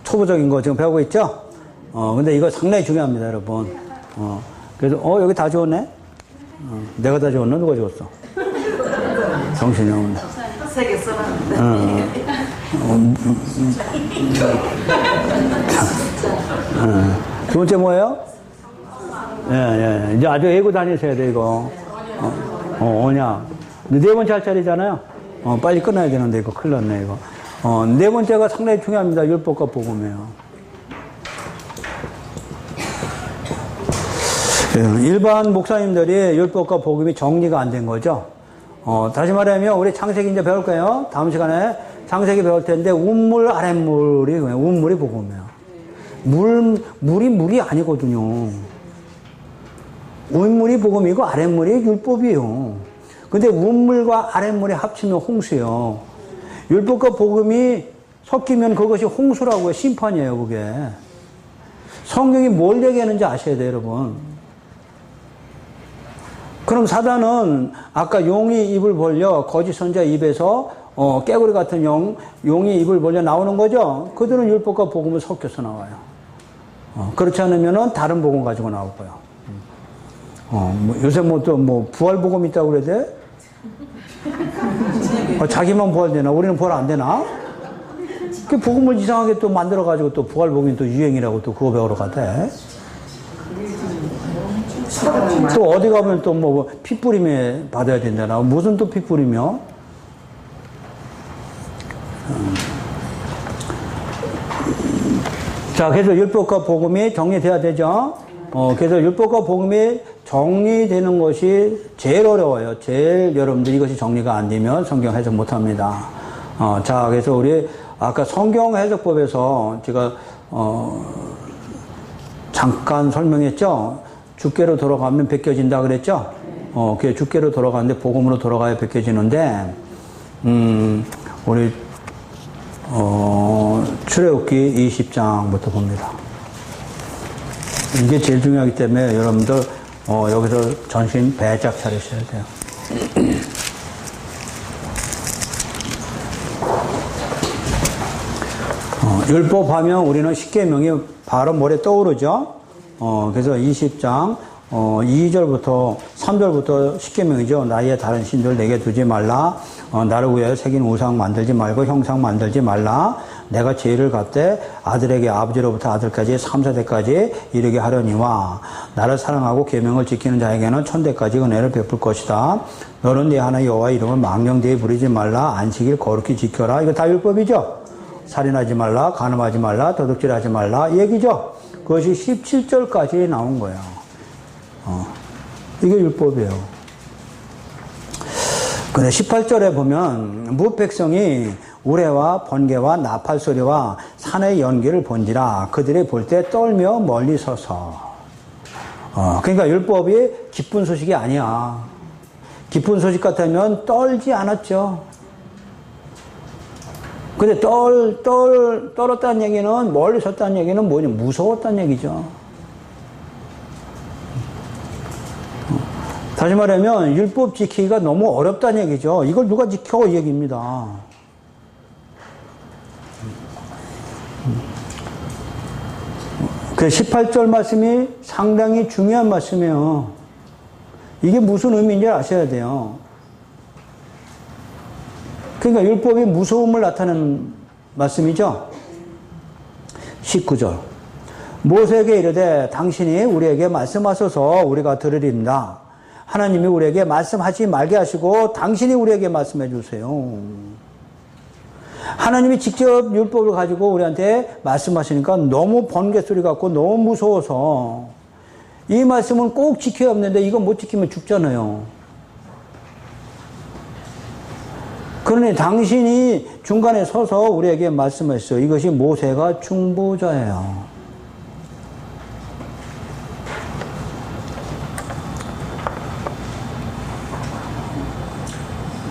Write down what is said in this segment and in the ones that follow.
초보적인 거 지금 배우고 있죠? 근데 이거 상당히 중요합니다, 여러분. 그래서, 여기 다 지웠네? 내가 다 지웠나? 누가 지웠어? 정신이 없네. 세개 써놨는데. 두 번째 뭐예요? 예. 이제 아주 애고 다니셔야 돼, 이거. 언약. 네 번째 할 차례잖아요? 빨리 끝나야 되는데, 이거 큰일 났네, 이거. 네 번째가 상당히 중요합니다. 율법과 복음이에요. 일반 목사님들이 율법과 복음이 정리가 안 된 거죠. 다시 말하면, 우리 창세기 이제 배울 거예요. 다음 시간에 창세기 배울 텐데, 운물, 아랫물이, 운물이 복음이에요. 물이 아니거든요. 운물이 복음이고, 아랫물이 율법이에요. 근데 운물과 아랫물이 합치면 홍수예요. 율법과 복음이 섞이면 그것이 홍수라고요. 심판이에요, 그게. 성경이 뭘 얘기하는지 아셔야 돼요, 여러분. 그럼 사단은 아까 용이 입을 벌려 거짓 선자 입에서 깨구리 같은 용이 입을 벌려 나오는 거죠. 그들은 율법과 복음을 섞여서 나와요. 그렇지 않으면은 다른 복음 가지고 나오고요. 요새 또 부활 복음 있다고 그래야 돼? 자기만 부활되나? 우리는 부활 안 되나? 그 복음을 이상하게 또 만들어가지고 또 부활 복음이 또 유행이라고 또 그거 배우러 가대. 또 어디 가면 또 피 뿌림에 받아야 된다나. 무슨 또 피 뿌리며? 자, 그래서 율법과 복음이 정리돼야 되죠. 그래서 율법과 복음이 정리되는 것이 제일 어려워요. 제일 여러분들 이것이 정리가 안 되면 성경 해석 못 합니다. 자, 그래서 우리 아까 성경 해석법에서 제가, 잠깐 설명했죠. 주께로 돌아가면 벗겨진다 그랬죠? 그게 주께로 돌아가는데 복음으로 돌아가야 벗겨지는데, 우리, 출애굽기 20장부터 봅니다. 이게 제일 중요하기 때문에 여러분들, 여기서 전신 배짝 차리셔야 돼요. 율법 하면 우리는 십계명이 바로 머리에 떠오르죠? 그래서 20장, 2절부터, 3절부터 십계명이죠. 나의 다른 신들 내게 두지 말라. 나를 위하여 새긴 우상 만들지 말고 형상 만들지 말라. 내가 죄를 갚되 아들에게 아버지로부터 아들까지 3세대까지 이르게 하려니와 나를 사랑하고 계명을 지키는 자에게는 천대까지 은혜를 베풀 것이다. 너는 네 하나님 여호와 이름을 망령되이 부르지 말라. 안식일 거룩히 지켜라. 이거 다 율법이죠. 살인하지 말라. 간음하지 말라. 도둑질하지 말라. 이 얘기죠. 그것이 17절까지 나온 거예요. 이게 율법이에요. 근데 18절에 보면 무백성이 우레와 번개와 나팔 소리와 산의 연기를 본지라 그들이 볼 때 떨며 멀리 서서. 그러니까 율법이 기쁜 소식이 아니야. 기쁜 소식 같으면 떨지 않았죠. 근데 떨었다는 얘기는, 멀리 섰다는 얘기는 뭐냐? 무서웠다는 얘기죠. 다시 말하면, 율법 지키기가 너무 어렵다는 얘기죠. 이걸 누가 지켜? 이 얘기입니다. 그 18절 말씀이 상당히 중요한 말씀이에요. 이게 무슨 의미인지 아셔야 돼요. 그러니까 율법이 무서움을 나타내는 말씀이죠. 19절. 모세에게 이르되 당신이 우리에게 말씀하소서 우리가 들으리이다. 하나님이 우리에게 말씀하지 말게 하시고 당신이 우리에게 말씀해 주세요. 하나님이 직접 율법을 가지고 우리한테 말씀하시니까 너무 번개 소리 같고 너무 무서워서 이 말씀은 꼭 지켜야 하는데 이거 못 지키면 죽잖아요. 그러니 당신이 중간에 서서 우리에게 말씀하셨어요. 이것이 모세가 중보자예요.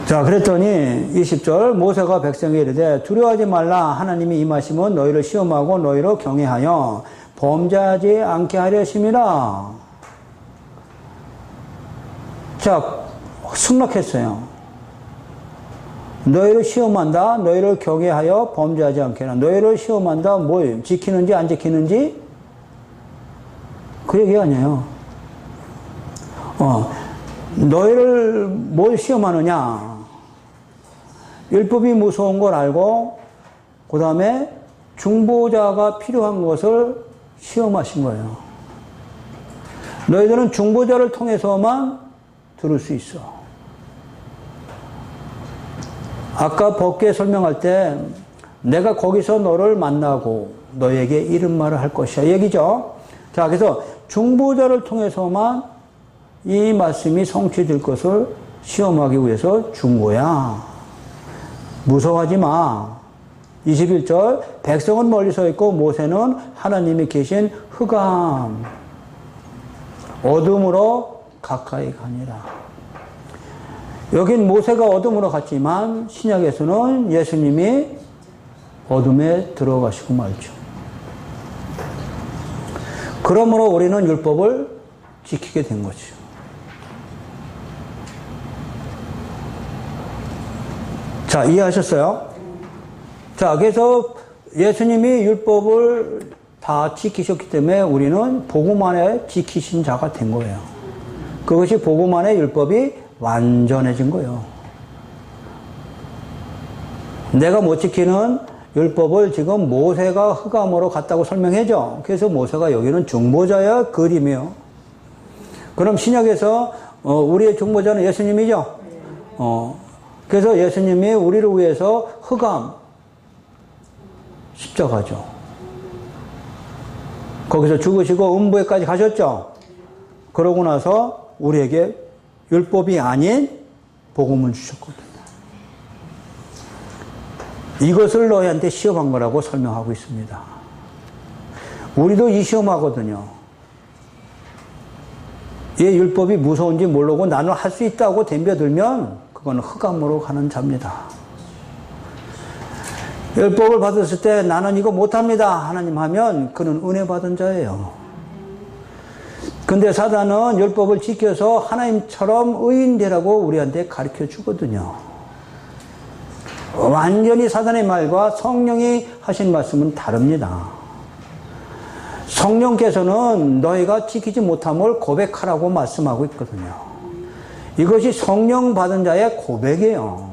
자, 그랬더니 20절 모세가 백성에게 이르되 두려워하지 말라. 하나님이 임하시면 너희를 시험하고 너희를 경외하여 범죄하지 않게 하려 하심이라. 자, 승낙했어요. 너희를 시험한다. 너희를 경외하여 범죄하지 않게 하라. 너희를 시험한다. 뭘 지키는지 안 지키는지 그 얘기 아니에요. 너희를 뭘 시험하느냐. 율법이 무서운 걸 알고 그 다음에 중보자가 필요한 것을 시험하신 거예요. 너희들은 중보자를 통해서만 들을 수 있어. 아까 법궤 설명할 때 내가 거기서 너를 만나고 너에게 이런 말을 할 것이야 얘기죠. 자, 그래서 중보자를 통해서만 이 말씀이 성취될 것을 시험하기 위해서 준 거야. 무서워하지 마. 21절 백성은 멀리 서 있고 모세는 하나님이 계신 흑암 어둠으로 가까이 가니라. 여긴 모세가 어둠으로 갔지만 신약에서는 예수님이 어둠에 들어가시고 말죠. 그러므로 우리는 율법을 지키게 된 거죠. 자, 이해하셨어요? 자, 그래서 예수님이 율법을 다 지키셨기 때문에 우리는 복음 안에 지키신 자가 된 거예요. 그것이 복음 안에 율법이 완전해진 거예요. 내가 못 지키는 율법을 지금 모세가 흑암으로 갔다고 설명해줘. 그래서 모세가 여기는 중보자의 그림이에요. 그럼 신약에서 우리의 중보자는 예수님이죠. 그래서 예수님이 우리를 위해서 흑암 십자가죠. 거기서 죽으시고 음부에까지 가셨죠. 그러고 나서 우리에게 율법이 아닌 복음을 주셨거든요. 이것을 너희한테 시험한 거라고 설명하고 있습니다. 우리도 이 시험하거든요. 이 율법이 무서운지 모르고 나는 할 수 있다고 덤벼들면 그건 흑암으로 가는 자입니다. 율법을 받았을 때 나는 이거 못합니다 하나님 하면 그는 은혜 받은 자예요. 근데 사단은 율법을 지켜서 하나님처럼 의인 되라고 우리한테 가르쳐 주거든요. 완전히 사단의 말과 성령이 하신 말씀은 다릅니다. 성령께서는 너희가 지키지 못함을 고백하라고 말씀하고 있거든요. 이것이 성령 받은 자의 고백이에요.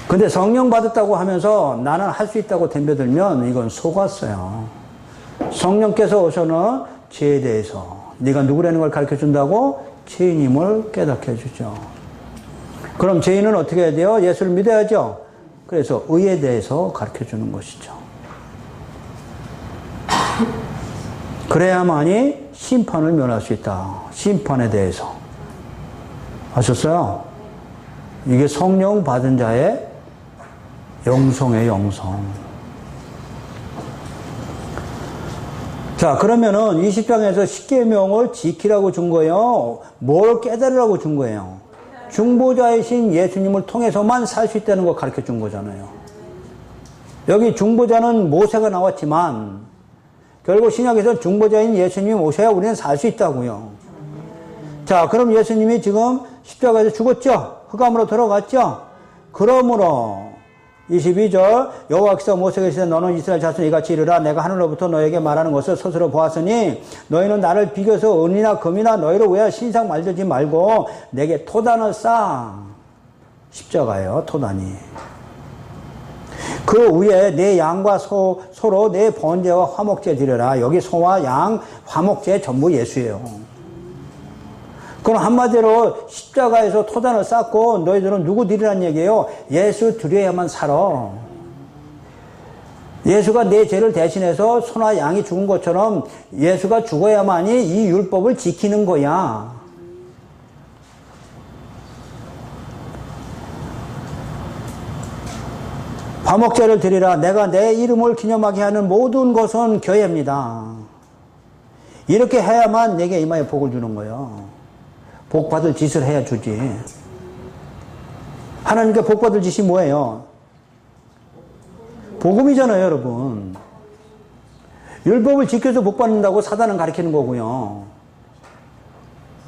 근데 성령 받았다고 하면서 나는 할 수 있다고 덤벼들면 이건 속았어요. 성령께서 오셔는 죄에 대해서 네가 누구라는 걸 가르쳐 준다고 죄인임을 깨닫게 해주죠. 그럼 죄인은 어떻게 해야 돼요? 예수를 믿어야죠. 그래서 의에 대해서 가르쳐 주는 것이죠. 그래야만이 심판을 면할 수 있다. 심판에 대해서. 아셨어요? 이게 성령 받은 자의 영성의 영성. 자, 그러면은 20장에서 십계명을 지키라고 준 거예요. 뭘 깨달으라고 준 거예요. 중보자이신 예수님을 통해서만 살 수 있다는 거 가르쳐 준 거잖아요. 여기 중보자는 모세가 나왔지만 결국 신약에서 중보자인 예수님이 오셔야 우리는 살 수 있다고요. 자, 그럼 예수님이 지금 십자가에서 죽었죠? 흑암으로 들어갔죠? 그러므로 22절 여호와께서 모세에게 이르시되 너는 이스라엘 자손 이같이 이르라 내가 하늘로부터 너에게 말하는 것을 스스로 보았으니 너희는 나를 비교해서 은이나 금이나 너희를 위하여 신상 만들지 말고 내게 토단을 쌓아. 십자가예요, 토단이. 그 위에 내 양과 소로 내 번제와 화목제 드려라. 여기 소와 양, 화목제 전부 예수예요. 그럼 한마디로 십자가에서 토단을 쌓고 너희들은 누구 드리라는 얘기예요? 예수 드려야만 살아. 예수가 내 죄를 대신해서 소나 양이 죽은 것처럼 예수가 죽어야만이 이 율법을 지키는 거야. 화목제를 드리라. 내가 내 이름을 기념하게 하는 모든 것은 교회입니다. 이렇게 해야만 내게 이마에 복을 주는 거예요. 복 받을 짓을 해야 주지. 하나님께 복 받을 짓이 뭐예요? 복음이잖아요, 여러분. 율법을 지켜서 복 받는다고 사단은 가르치는 거고요.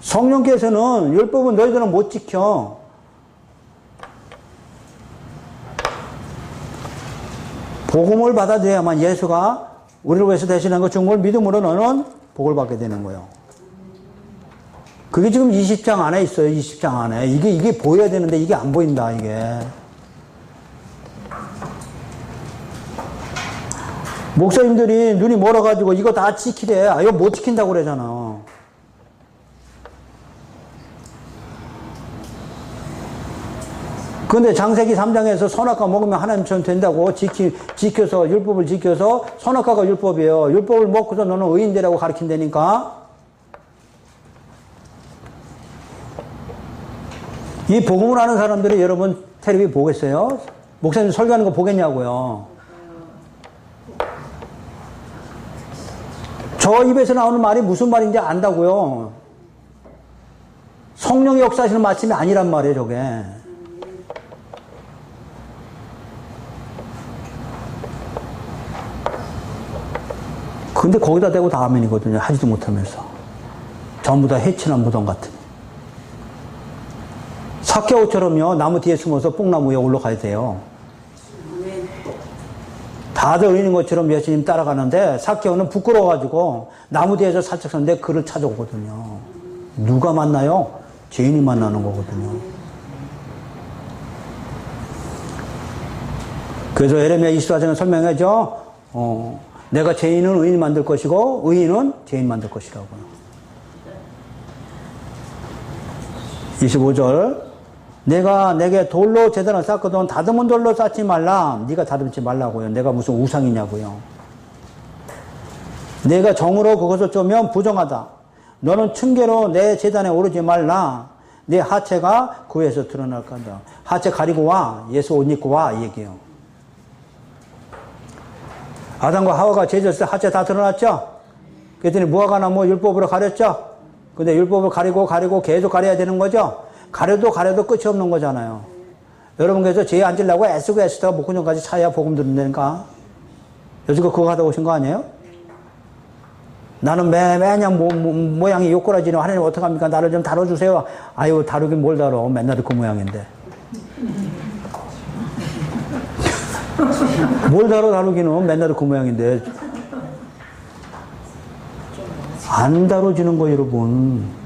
성령께서는 율법은 너희들은 못 지켜. 복음을 받아들여야만 예수가 우리를 위해서 대신한 것 준 걸 믿음으로 너는 복을 받게 되는 거예요. 그게 지금 20장 안에 있어요. 20장 안에. 이게 보여야 되는데 이게 안 보인다, 이게. 목사님들이 눈이 멀어가지고 이거 다 지키래. 아, 이거 못 지킨다고 그러잖아. 근데 장세기 3장에서 선악과 먹으면 하나님처럼 된다고 지켜서, 율법을 지켜서, 선악과가 율법이에요. 율법을 먹고서 너는 의인되라고 가르친다니까. 이 복음을 아는 사람들이 여러분 텔레비 보겠어요? 목사님 설교하는 거 보겠냐고요? 저 입에서 나오는 말이 무슨 말인지 안다고요? 성령의 역사하시는 말씀이 아니란 말이에요, 저게. 근데 거기다 대고 다 아멘이거든요. 하지도 못하면서. 전부 다 해치는 무덤 같은. 삭개오처럼요, 나무 뒤에 숨어서 뽕나무 위에 올라가야 돼요. 다들 의인인 것처럼 예수님 따라가는데, 삭개오는 부끄러워가지고, 나무 뒤에서 살짝 섰는데 그를 찾아오거든요. 누가 만나요? 죄인이 만나는 거거든요. 그래서 에레미야 24장에 설명하죠. 내가 죄인은 의인 만들 것이고 의인은 죄인 만들 것이라고요. 25절 내가 내게 돌로 제단을 쌓거든 다듬은 돌로 쌓지 말라. 네가 다듬지 말라고요. 내가 무슨 우상이냐고요. 내가 정으로 그것을 쪼면 부정하다. 너는 층계로 내 제단에 오르지 말라. 내 하체가 그 위에서 드러날 거다. 하체 가리고 와. 예수 옷 입고 와. 이 얘기예요. 아담과 하와가 죄졌을 때 하체 다 드러났죠? 그랬더니 무화과나 율법으로 가렸죠? 근데 율법을 가리고 계속 가려야 되는 거죠? 가려도 끝이 없는 거잖아요. 여러분 그래서 죄에 앉으려고 애쓰다가 목구멍까지 차야 복음 듣는다니까. 여지껏 그거 하다 오신 거 아니에요? 나는 매년 모양이 요꾸라지네. 하나님 어떡합니까? 나를 좀 다뤄주세요. 아유 다루긴 뭘 다뤄. 맨날 그 모양인데. 뭘 다루기는 맨날 그 모양인데. 안 다뤄지는 거예요, 여러분.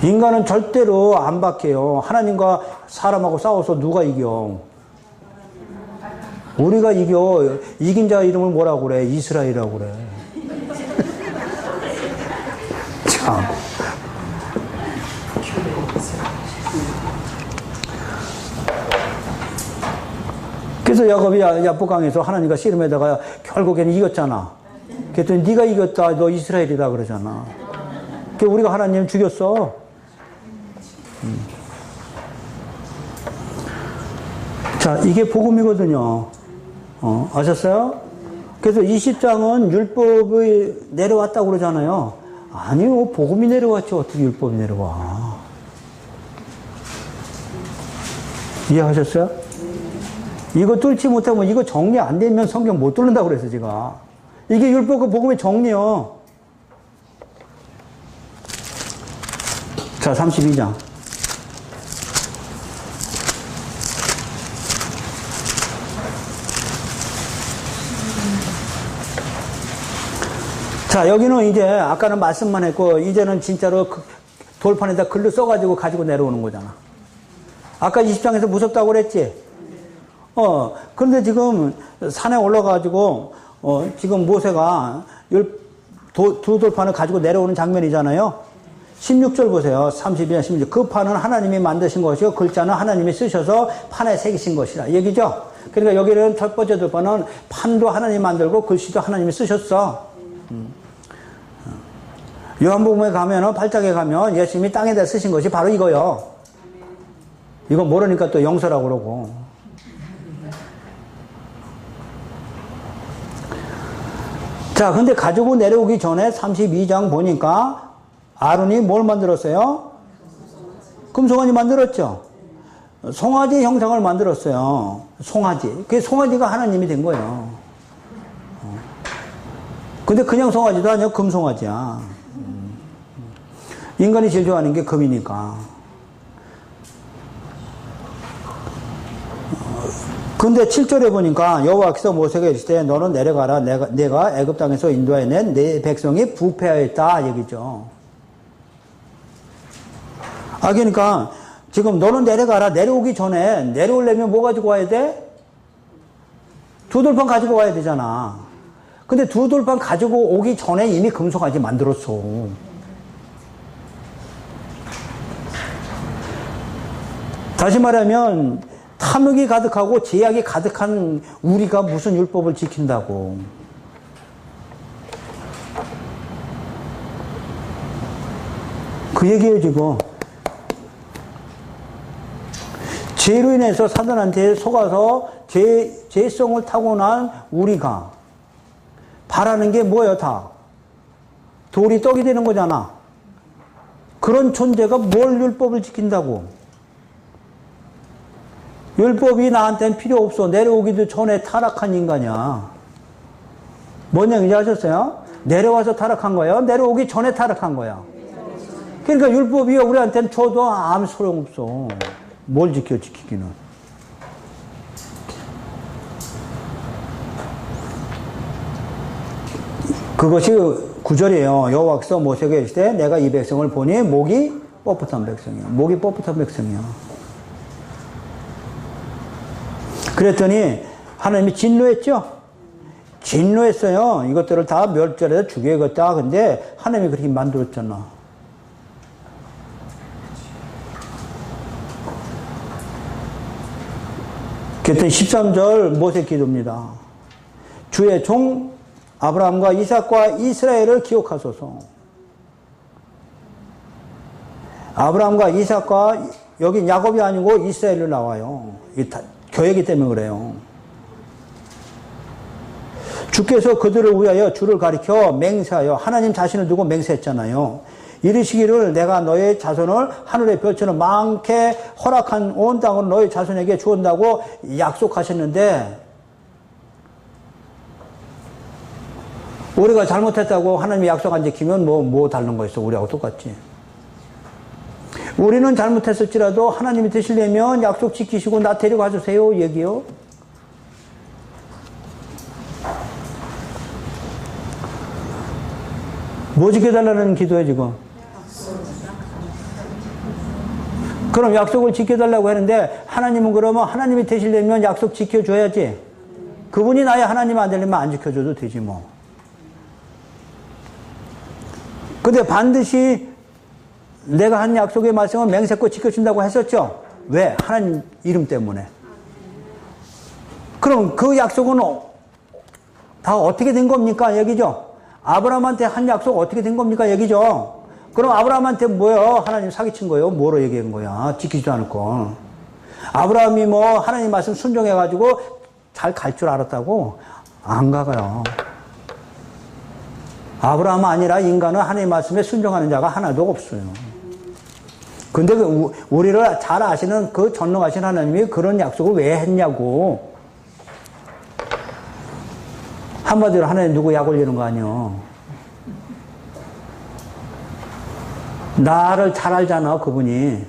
인간은 절대로 안 바뀌어요. 하나님과 사람하고 싸워서 누가 이겨? 우리가 이겨. 이긴 자 이름을 뭐라고 그래? 이스라엘이라고 그래. 참. 그래서 야곱이 야복강에서 하나님과 씨름에다가 결국에는 이겼잖아. 그랬더니 네가 이겼다. 너 이스라엘이다 그러잖아. 그러니까 우리가 하나님 죽였어. 자, 이게 복음이거든요. 아셨어요? 그래서 20장은 율법이 내려왔다고 그러잖아요. 아니요, 복음이 내려왔죠. 어떻게 율법이 내려와? 이해하셨어요? 이거 뚫지 못하면, 이거 정리 안 되면 성경 못 뚫는다고 그랬어, 제가. 이게 율법과 복음의 정리요. 자, 32장. 자, 여기는 이제, 아까는 말씀만 했고, 이제는 진짜로 돌판에다 글로 써가지고 가지고 내려오는 거잖아. 아까 20장에서 무섭다고 그랬지? 그런데 지금 산에 올라가가지고, 지금 모세가 두 돌판을 가지고 내려오는 장면이잖아요. 16절 보세요. 32장 16절. 그 판은 하나님이 만드신 것이요. 글자는 하나님이 쓰셔서 판에 새기신 것이라. 얘기죠? 그러니까 여기는 첫 번째 돌판은 판도 하나님이 만들고 글씨도 하나님이 쓰셨어. 요한복음에 가면은 8장에 가면 예수님이 땅에다 쓰신 것이 바로 이거요. 이거 모르니까 또 영서라고 그러고. 자, 근데 가지고 내려오기 전에 32장 보니까 아론이 뭘 만들었어요? 금송아지 만들었죠. 송아지 형상을 만들었어요. 송아지. 그 송아지가 하나님이 된 거예요. 근데 그냥 송아지도 아니야. 금송아지야. 인간이 제일 좋아하는 게 금이니까. 근데 7절에 보니까 여호와께서 모세에게 이르시되 너는 내려가라. 내가 애굽 땅에서 인도하여 낸 내 백성이 부패하였다 얘기죠. 그러니까 지금 너는 내려가라. 내려오기 전에 내려오려면 뭐 가지고 와야 돼? 두 돌판 가지고 와야 되잖아. 근데 두 돌판 가지고 오기 전에 이미 금송아지 만들었어. 다시 말하면 탐욕이 가득하고 제약이 가득한 우리가 무슨 율법을 지킨다고. 그 얘기예요 지금. 죄로 인해서 사단한테 속아서 죄성을 타고난 우리가 바라는 게 뭐예요 다? 돌이 떡이 되는 거잖아. 그런 존재가 뭘 율법을 지킨다고. 율법이 나한테는 필요 없어. 내려오기도 전에 타락한 인간이야. 뭔 얘기인지 아셨어요? 내려와서 타락한 거예요? 내려오기 전에 타락한 거야. 그러니까 율법이 우리한테는 줘도 아무 소용없어. 뭘 지키기는. 그것이 9절이에요. 여호와께서 모세에게 이르시되 내가 이 백성을 보니 목이 뻣뻣한 백성이야. 목이 뻣뻣한 백성이야. 그랬더니 하나님이 진노했죠? 진노했어요. 이것들을 다 멸절해서 죽여야겠다. 근데 하나님이 그렇게 만들었잖아. 그랬더니 13절 모세 기도입니다. 주의 종 아브라함과 이삭과 이스라엘을 기억하소서. 아브라함과 이삭과 여기 야곱이 아니고 이스라엘로 나와요. 교회이기 때문에 그래요. 주께서 그들을 위하여 주를 가리켜 맹세하여 하나님 자신을 두고 맹세했잖아요. 이르시기를 내가 너의 자손을 하늘의 별처럼 많게 허락한 온 땅을 너의 자손에게 주었다고 약속하셨는데 우리가 잘못했다고 하나님이 약속 안 지키면 뭐 다른 거 있어. 우리하고 똑같지. 우리는 잘못했을지라도 하나님이 되시려면 약속 지키시고 나 데려가 주세요 얘기요. 뭐 지켜달라는 기도해 지금. 그럼 약속을 지켜달라고 하는데 하나님은 그러면 하나님이 되시려면 약속 지켜줘야지. 그분이 나의 하나님 안 되려면 안 지켜줘도 되지 뭐. 근데 반드시 내가 한 약속의 말씀은 맹세코 지켜준다고 했었죠. 왜? 하나님 이름 때문에. 그럼 그 약속은 다 어떻게 된 겁니까? 얘기죠. 아브라함한테 한 약속 어떻게 된 겁니까? 얘기죠. 그럼 아브라함한테 뭐예요? 하나님 사기친 거예요? 뭐로 얘기한 거야? 지키지도 않을 거. 아브라함이 뭐 하나님 말씀 순종해가지고 잘 갈 줄 알았다고? 안 가요. 아브라함 아니라 인간은 하나님 말씀에 순종하는 자가 하나도 없어요. 근데 우리를 잘 아시는 그 전능하신 하나님이 그런 약속을 왜 했냐고. 한마디로 하나님 누구 약 올리는 거 아니요. 나를 잘 알잖아 그분이.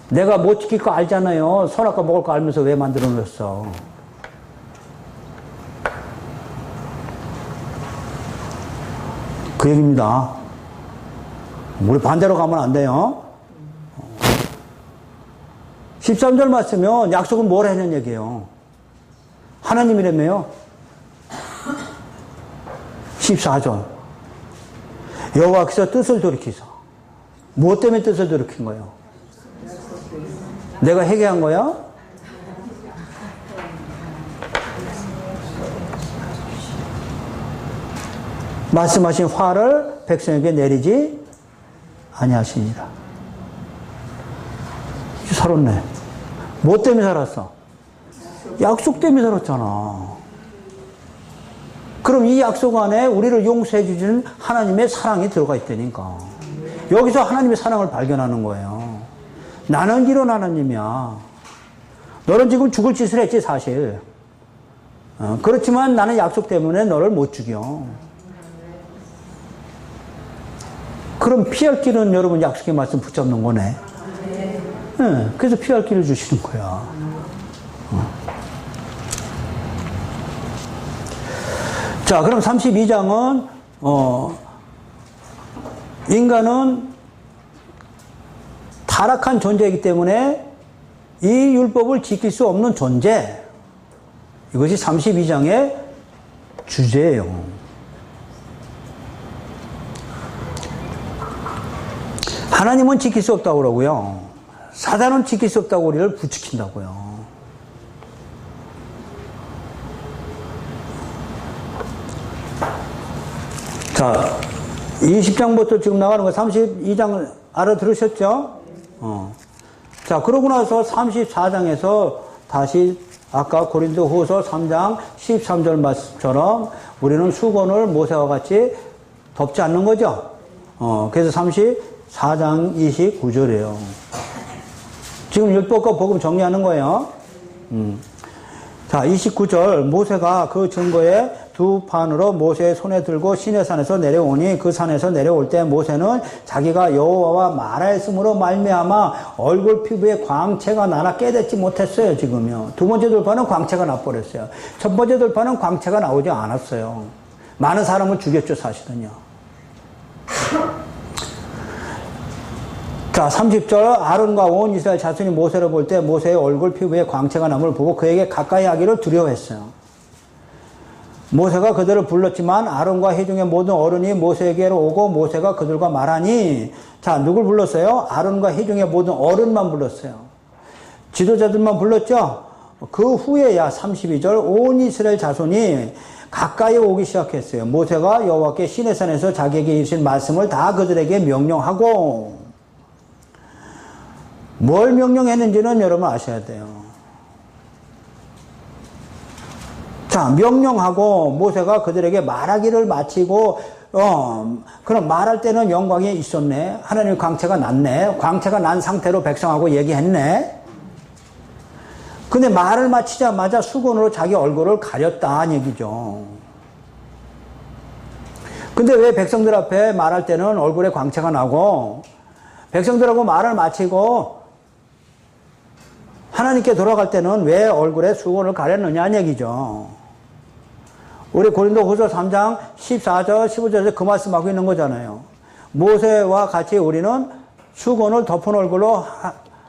내가 못 지킬 거 알잖아요. 선악과 먹을 거 알면서 왜 만들어 놓았어. 그 얘기입니다. 우리 반대로 가면 안 돼요. 13절 말씀은 약속은 뭘 했냐는 얘기예요. 하나님이라며요. 14절 여호와께서 뜻을 돌이키소. 무엇 때문에 뜻을 돌이킨 거예요? 내가 회개한 거야? 말씀하신 화를 백성에게 내리지 아니하시니라. 살았네. 뭐 때문에 살았어? 약속 때문에 살았잖아. 그럼 이 약속 안에 우리를 용서해 주시는 하나님의 사랑이 들어가 있다니까. 여기서 하나님의 사랑을 발견하는 거예요. 나는 이런 하나님이야. 너는 지금 죽을 짓을 했지 사실. 그렇지만 나는 약속 때문에 너를 못 죽여. 그럼 피할 길은 여러분 약속의 말씀 붙잡는 거네. 네, 그래서 피할 길을 주시는 거야. 자, 그럼 32장은, 인간은 타락한 존재이기 때문에 이 율법을 지킬 수 없는 존재. 이것이 32장의 주제예요. 하나님은 지킬 수 없다고 그러고요. 사단은 지킬 수 없다고 우리를 부추긴다고요. 자, 20장부터 지금 나가는 거 32장 알아들으셨죠? 자, 그러고 나서 34장에서 다시 아까 고린도 후서 3장 13절 말씀처럼 우리는 수건을 모세와 같이 덮지 않는 거죠. 그래서 34장 29절이에요. 지금 율법과 복음 정리하는 거예요. 자, 29절 모세가 그 증거에 두 판으로 모세의 손에 들고 시내산에서 내려오니 그 산에서 내려올 때 모세는 자기가 여호와와 말하였으므로 말미암아 얼굴 피부에 광채가 나나 깨닫지 못했어요. 지금요. 두 번째 돌파는 광채가 나버렸어요. 첫 번째 돌파는 광채가 나오지 않았어요. 많은 사람을 죽였죠, 사실은요. 자, 30절 아론과 온 이스라엘 자손이 모세를 볼 때 모세의 얼굴 피부에 광채가 남을 보고 그에게 가까이 하기를 두려워했어요. 모세가 그들을 불렀지만 아론과 회중의 모든 어른이 모세에게로 오고 모세가 그들과 말하니, 자, 누굴 불렀어요? 아론과 회중의 모든 어른만 불렀어요. 지도자들만 불렀죠? 그 후에야 32절 온 이스라엘 자손이 가까이 오기 시작했어요. 모세가 여호와께 시내산에서 자기에게 이르신 말씀을 다 그들에게 명령하고, 뭘 명령했는지는 여러분 아셔야 돼요. 자, 명령하고 모세가 그들에게 말하기를 마치고, 그럼 말할 때는 영광이 있었네. 하나님의 광채가 났네. 광채가 난 상태로 백성하고 얘기했네. 근데 말을 마치자마자 수건으로 자기 얼굴을 가렸다는 얘기죠. 근데 왜 백성들 앞에 말할 때는 얼굴에 광채가 나고, 백성들하고 말을 마치고, 하나님께 돌아갈 때는 왜 얼굴에 수건을 가렸느냐는 얘기죠. 우리 고린도 후서 3장 14절 15절에서 그 말씀하고 있는 거잖아요. 모세와 같이 우리는 수건을 덮은 얼굴로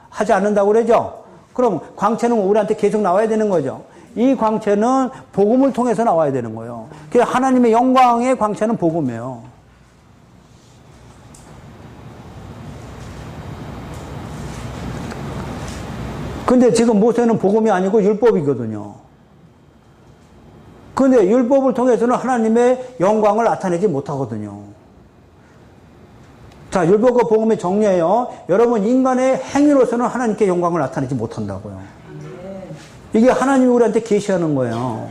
하지 않는다고 그러죠. 그럼 광채는 우리한테 계속 나와야 되는 거죠. 이 광채는 복음을 통해서 나와야 되는 거예요. 그래서 하나님의 영광의 광채는 복음이에요. 근데 지금 모세는 복음이 아니고 율법이거든요. 근데 율법을 통해서는 하나님의 영광을 나타내지 못하거든요. 자, 율법과 복음의 정리예요. 여러분, 인간의 행위로서는 하나님께 영광을 나타내지 못한다고요. 이게 하나님이 우리한테 계시하는 거예요.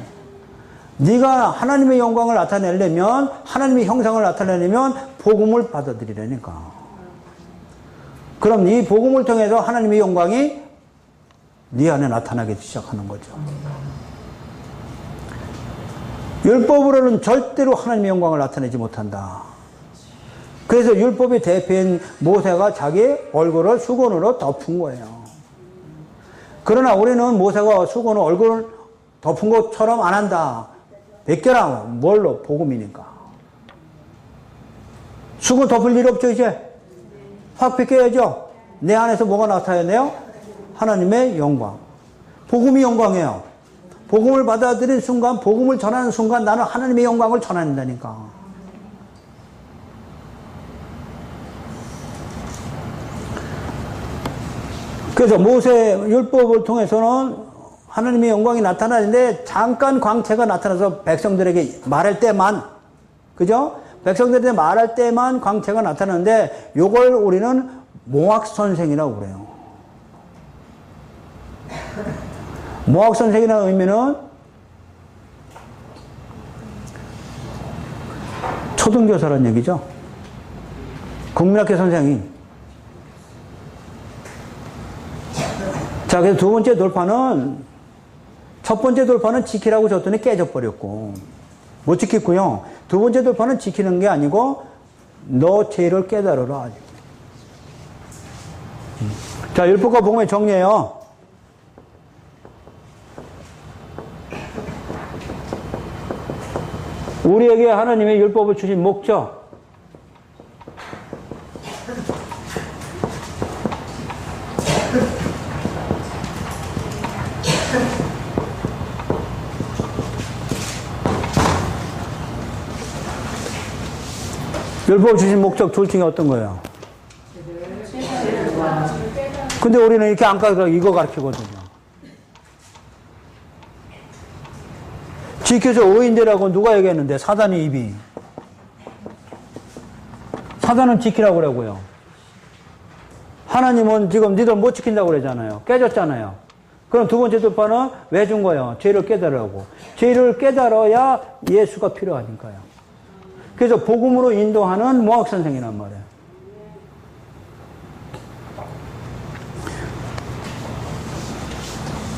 네가 하나님의 영광을 나타내려면, 하나님의 형상을 나타내려면 복음을 받아들이라니까. 그럼 이 복음을 통해서 하나님의 영광이 네 안에 나타나기 시작하는 거죠. 율법으로는 절대로 하나님의 영광을 나타내지 못한다. 그래서 율법의 대표인 모세가 자기 얼굴을 수건으로 덮은 거예요. 그러나 우리는 모세가 수건으로 얼굴을 덮은 것처럼 안 한다. 벗겨라. 뭘로? 복음이니까. 수건 덮을 일 없죠, 이제? 확 벗겨야죠? 내 안에서 뭐가 나타나네요? 하나님의 영광. 복음이 영광이에요. 복음을 받아들인 순간, 복음을 전하는 순간 나는 하나님의 영광을 전한다니까. 그래서 모세 율법을 통해서는 하나님의 영광이 나타나는데 잠깐 광채가 나타나서 백성들에게 말할 때만, 그죠? 백성들에게 말할 때만 광채가 나타나는데 요걸 우리는 모학선생이라고 그래요. 모학선생이라는 의미는 초등교사라는 얘기죠. 국민학교 선생님. 자, 그래서 두 번째 돌파는, 첫 번째 돌파는 지키라고 줬더니 깨져버렸고, 못 지켰고요. 두 번째 돌파는 지키는 게 아니고, 너 죄를 깨달으라. 자, 율법과 복음의 정리예요. 우리에게 하나님의 율법을 주신 목적. 율법을 주신 목적 둘 중에 어떤 거예요? 근데 우리는 이렇게 안 가르쳐 이거 가르치거든요. 지켜서 의인되라고 누가 얘기했는데? 사단의 입이. 사단은 지키라고 그러고요. 하나님은 지금 니들 못 지킨다고 그러잖아요. 깨졌잖아요. 그럼 두 번째 돌파는 왜 준 거예요? 죄를 깨달으라고. 죄를 깨달아야 예수가 필요하니까요. 그래서 복음으로 인도하는 모학선생이란 말이에요.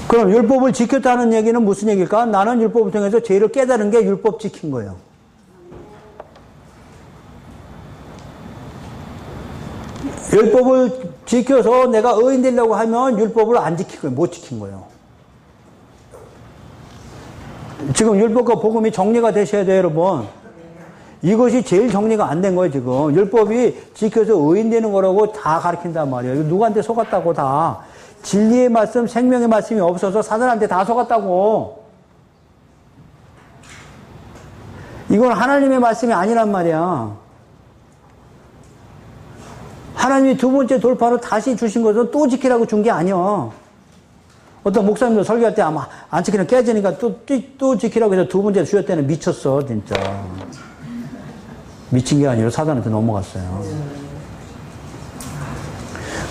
그럼 율법을 지켰다는 얘기는 무슨 얘기일까? 나는 율법을 통해서 죄를 깨달은 게 율법 지킨 거예요. 율법을 지켜서 내가 의인 되려고 하면 율법을 안 지킨 거예요. 못 지킨 거예요. 지금 율법과 복음이 정리가 되셔야 돼요, 여러분. 이것이 제일 정리가 안 된 거예요, 지금. 율법이 지켜서 의인 되는 거라고 다 가르친단 말이에요. 누구한테 속았다고 다. 진리의 말씀, 생명의 말씀이 없어서 사단한테 다 속았다고. 이건 하나님의 말씀이 아니란 말이야. 하나님이 두 번째 돌파로 다시 주신 것은 또 지키라고 준 게 아니야. 어떤 목사님도 설교할 때 아마 안 지키면 깨지니까 또 지키라고 해서 두 번째 주셨다는 미쳤어, 진짜. 미친 게 아니라 사단한테 넘어갔어요.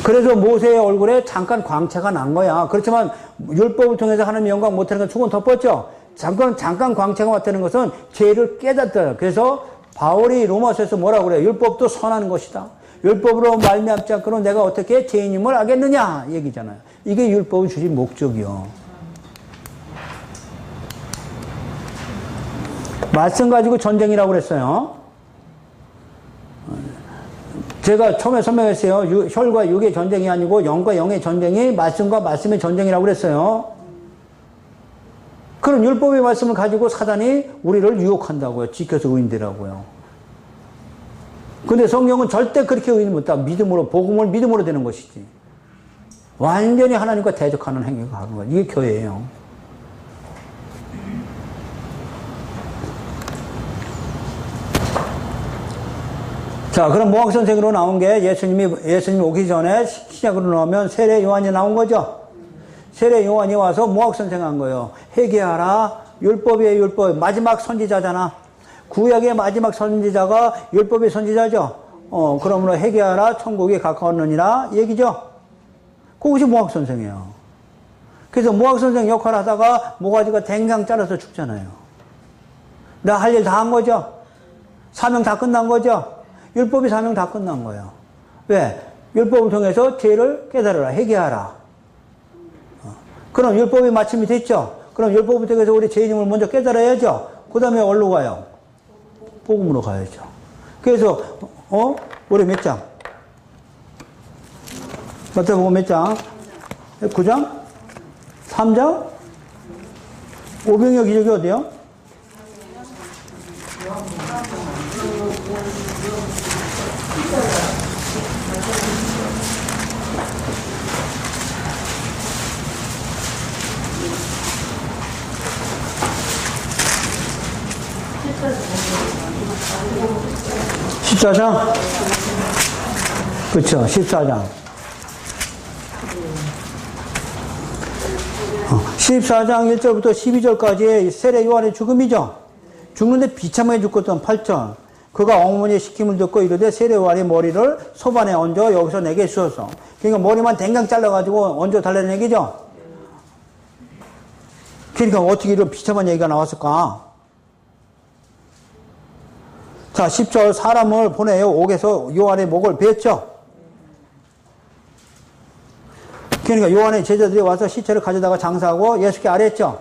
그래서 모세의 얼굴에 잠깐 광채가 난 거야. 그렇지만 율법을 통해서 하나님 영광 못하는 건 축은 덮었죠. 잠깐 광채가 왔다는 것은 죄를 깨닫다. 그래서 바울이 로마서에서 뭐라고 그래요? 율법도 선한 것이다. 율법으로 말미암지 않고는 내가 어떻게 죄인임을 알겠느냐 얘기잖아요. 이게 율법을 주신 목적이요. 말씀 가지고 전쟁이라고 그랬어요. 제가 처음에 설명했어요. 혈과 육의 전쟁이 아니고 영과 영의 전쟁이 말씀과 말씀의 전쟁이라고 그랬어요. 그런 율법의 말씀을 가지고 사단이 우리를 유혹한다고요. 지켜서 의인되라고요. 근데 성경은 절대 그렇게 의인 못다. 믿음으로, 복음을 믿음으로 되는 것이지. 완전히 하나님과 대적하는 행위가 하는 거예요. 이게 교회예요. 자, 그럼 모학선생으로 나온 게 예수님이 오기 전에 시작으로 나오면 세례 요한이 나온 거죠? 세례 요한이 와서 모학선생 한 거예요. 회개하라. 율법이에요, 율법. 마지막 선지자잖아. 구약의 마지막 선지자가 율법의 선지자죠? 그러므로 회개하라. 천국에 가까웠느니라. 얘기죠? 그것이 모학선생이에요. 그래서 모학선생 역할 하다가 모가지가 댕강 잘라서 죽잖아요. 나 할 일 다 한 거죠? 사명 다 끝난 거죠? 율법이 사명 다 끝난 거예요. 왜? 율법을 통해서 죄를 깨달으라, 회개하라. 그럼 율법이 마침이 됐죠? 그럼 율법을 통해서 우리 죄인임을 먼저 깨달아야죠? 그 다음에 어디로 가요? 복음으로 가야죠. 그래서, 우리 몇 장? 마태복음 몇 장? 9장? 3장? 오병이어 기적이 어디요? (14장) 그쵸, 14장. 14장 1절부터 12절까지 세례 요한의 죽음이죠. 죽는데 비참하게 죽었던 8절. 그가 어머니의 시킴을 듣고 이르되 세례 요한의 머리를 소반에 얹어 여기서 내게 주었어. 그러니까 머리만 댕강 잘라가지고 얹어 달라는 얘기죠. 그러니까 어떻게 이런 비참한 얘기가 나왔을까? 자, 10절 사람을 보내요. 옥에서 요한의 목을 베었죠. 그러니까 요한의 제자들이 와서 시체를 가져다가 장사하고 예수께 아랬죠.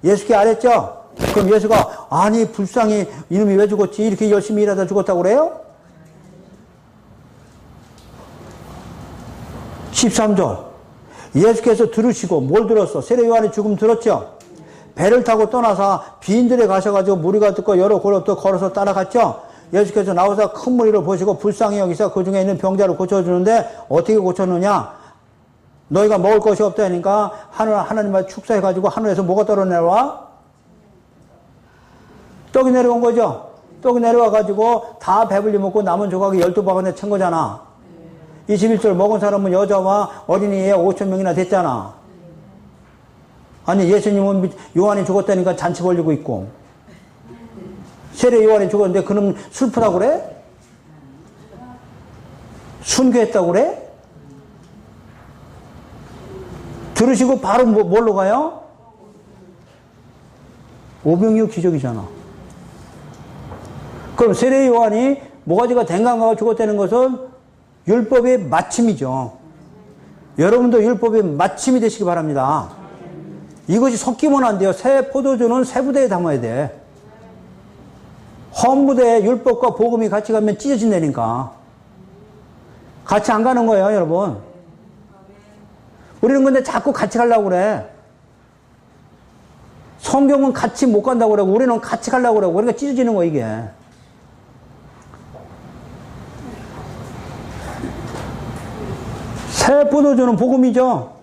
예수께 아랬죠. 그럼 예수가 아니 불쌍히 이놈이 왜 죽었지? 이렇게 열심히 일하다 죽었다고 그래요? 13절 예수께서 들으시고 뭘 들었어? 세례 요한의 죽음 들었죠. 배를 타고 떠나서 빈들에 가셔가지고 무리가 듣고 여러 고렵도 걸어서 따라갔죠. 예수께서 나와서 큰 무리를 보시고 불쌍히 여기서 그 중에 있는 병자를 고쳐주는데 어떻게 고쳤느냐? 너희가 먹을 것이 없다니까 하나님을 축사해가지고 하늘에서 뭐가 떨어내려와? 떡이 내려온 거죠. 떡이 내려와가지고 다 배불리 먹고 남은 조각이 12바구니에 찬 거잖아. 21절 먹은 사람은 여자와 어린이에 5,000명이나 됐잖아. 아니 예수님은 요한이 죽었다니까 잔치 벌리고 있고 세례 요한이 죽었는데 그놈 슬프다고 그래? 순교했다고 그래? 들으시고 바로 뭘로 가요? 오병이어 기적이잖아. 그럼 세례 요한이 모가지가 댕강가가 죽었다는 것은 율법의 마침이죠. 여러분도 율법의 마침이 되시기 바랍니다. 이것이 섞이면 안 돼요. 새 포도주는 새 부대에 담아야 돼. 헌 부대에 율법과 복음이 같이 가면 찢어진다니까. 같이 안 가는 거예요, 여러분. 우리는 근데 자꾸 같이 가려고 그래. 성경은 같이 못 간다고 그러고 우리는 같이 가려고 그러고 그러니까 찢어지는 거야, 이게. 새 포도주는 복음이죠.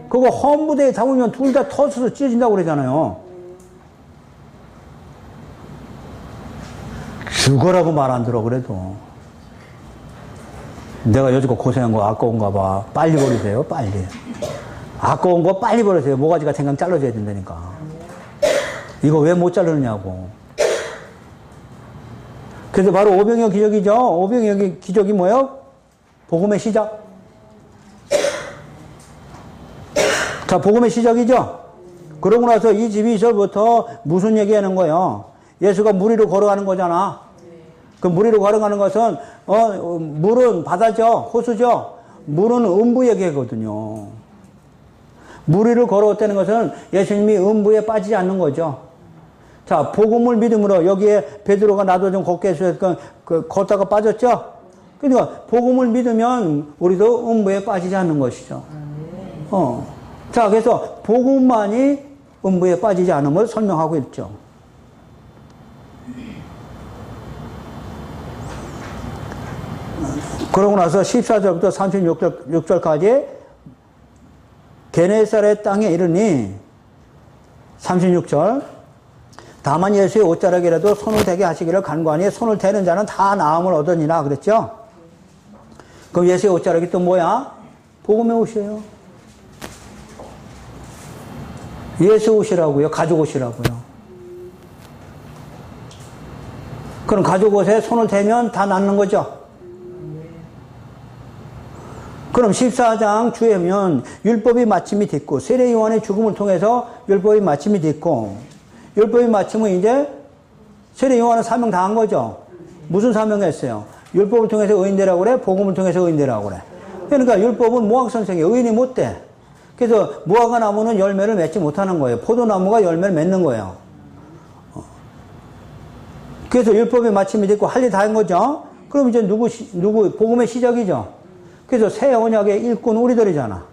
그거 헌 부대에 담으면 둘 다 터져서 찢어진다고 그러잖아요. 죽어라고 말 안 들어 그래도. 내가 여지껏 고생한 거 아까운가 봐. 빨리 버리세요, 빨리. 아까운 거 빨리 버리세요. 모가지가 생강 잘라줘야 된다니까. 이거 왜 못 자르느냐고. 그래서 바로 오병이어 기적이죠. 오병이어 기적이 뭐예요? 복음의 시작. 자, 복음의 시작이죠. 그러고 나서 22절부터 무슨 얘기하는 거예요? 예수가 무리로 걸어가는 거잖아. 그 무리로 걸어가는 것은 물은 바다죠, 호수죠. 물은 음부 얘기거든요. 무리를 걸어왔다는 것은 예수님이 음부에 빠지지 않는 거죠. 자, 복음을 믿음으로 여기에 베드로가 나도 좀 걷게 해서 걷다가 빠졌죠. 그러니까 복음을 믿으면 우리도 음부에 빠지지 않는 것이죠. 자, 그래서 복음만이 음부에 빠지지 않은 걸 설명하고 있죠. 그러고 나서 14절부터 36절까지 게네사렛 땅에 이르니 36절 다만 예수의 옷자락이라도 손을 대게 하시기를 간구하니 손을 대는 자는 다 나음을 얻으니라 그랬죠. 그럼 예수의 옷자락이 또 뭐야? 복음의 옷이에요. 예수 옷이라고요. 가죽 옷이라고요. 그럼 가죽 옷에 손을 대면 다 낫는 거죠. 그럼 14장 주에면 율법이 마침이 됐고 세례 요한의 죽음을 통해서 율법이 마침이 됐고 율법이 마침은 이제 세례 요한은 사명 다 한 거죠. 무슨 사명을 했어요? 율법을 통해서 의인되라고 그래? 복음을 통해서 의인되라고 그래? 그러니까 율법은 무학선생이에요. 의인이 못 돼. 그래서 무화과 나무는 열매를 맺지 못하는 거예요. 포도나무가 열매를 맺는 거예요. 그래서 율법이 마침이 됐고 할 일 다 한 거죠. 그럼 이제 누구 복음의 시작이죠. 그래서 새 언약의 일꾼 우리들이잖아.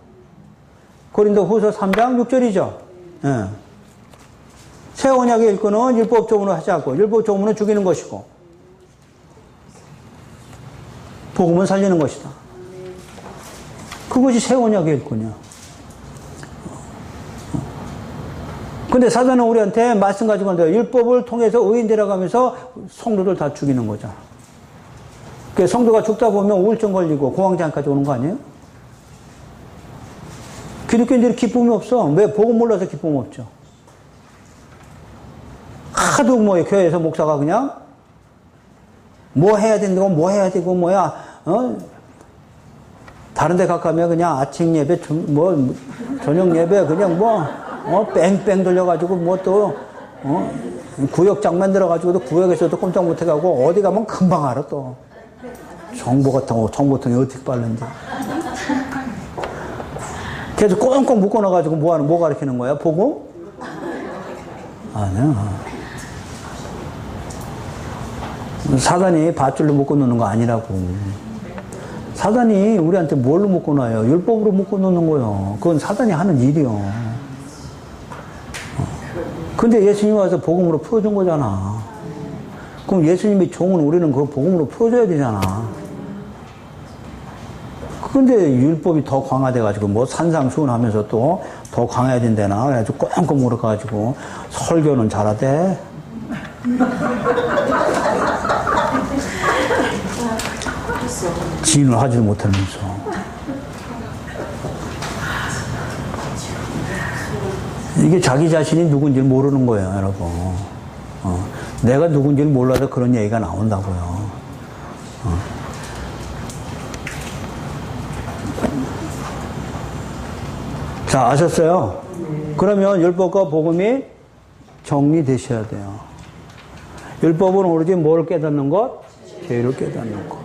고린도후서 3장 6절이죠. 예. 새 언약의 일꾼은 율법 조문을 하지 않고 율법 조문은 죽이는 것이고 복음은 살리는 것이다. 그것이 새 언약의 일꾼이야. 근데 사단은 우리한테 말씀 가지고 있는데 율법을 통해서 의인되라고 하면서 성도들 다 죽이는 거잖아. 그 성도가 죽다 보면 우울증 걸리고 공황장애까지 오는 거 아니에요? 기독교인들이 기쁨이 없어. 왜? 복음 몰라서 기쁨 없죠. 하도 뭐 교회에서 목사가 그냥 뭐 해야 된다고 뭐 해야 되고 뭐야 다른 데 가까면 그냥 아침 예배 뭐 저녁 예배 그냥 뺑뺑 돌려가지고 구역장 만들어가지고도 구역에서도 꼼짝 못해가고 어디 가면 금방 알아 또. 정보통이 어떻게 빠른지. 그래서 꽁꽁 묶어놔가지고 뭐 가르치는 거야? 보고? 아니야. 사단이 밧줄로 묶어놓는 거 아니라고. 사단이 우리한테 뭘로 묶어놔요? 율법으로 묶어놓는 거예요. 그건 사단이 하는 일이요. 근데 예수님이 와서 복음으로 풀어준 거잖아. 그럼 예수님이 종은 우리는 그 복음으로 풀어줘야 되잖아. 근데 율법이 더 강화돼가지고 뭐 산상수훈하면서 또 더 강해야 된다나 그래가지고 꽁꽁 물어가지고 설교는 잘하대. 지인을 하지도 못하면서. 이게 자기 자신이 누군지 모르는 거예요, 여러분. 내가 누군지 몰라서 그런 얘기가 나온다고요. 자, 아셨어요? 그러면 율법과 복음이 정리되셔야 돼요. 율법은 오로지 뭘 깨닫는 것? 죄를 깨닫는 것.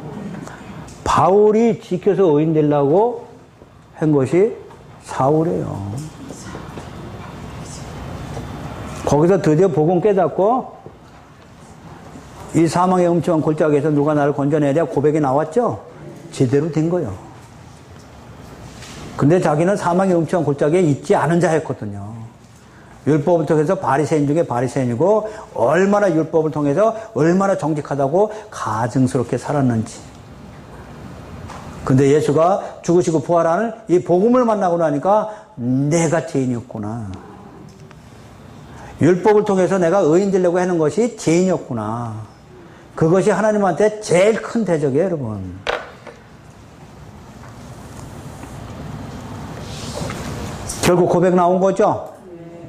바울이 지켜서 의인 되려고 한 것이 사울이에요. 거기서 드디어 복음 깨닫고 이 사망의 음침한 골짜기에서 누가 나를 건져내야 돼 고백이 나왔죠? 제대로 된 거예요. 근데 자기는 사망의 음침한 골짜기에 있지 않은 자였거든요. 율법을 통해서 바리새인 중에 바리새인이고 얼마나 율법을 통해서 얼마나 정직하다고 가증스럽게 살았는지. 근데 예수가 죽으시고 부활하는 이 복음을 만나고 나니까 내가 죄인이었구나. 율법을 통해서 내가 의인 되려고 하는 것이 죄인이었구나. 그것이 하나님한테 제일 큰 대적이에요, 여러분. 결국 고백 나온 거죠?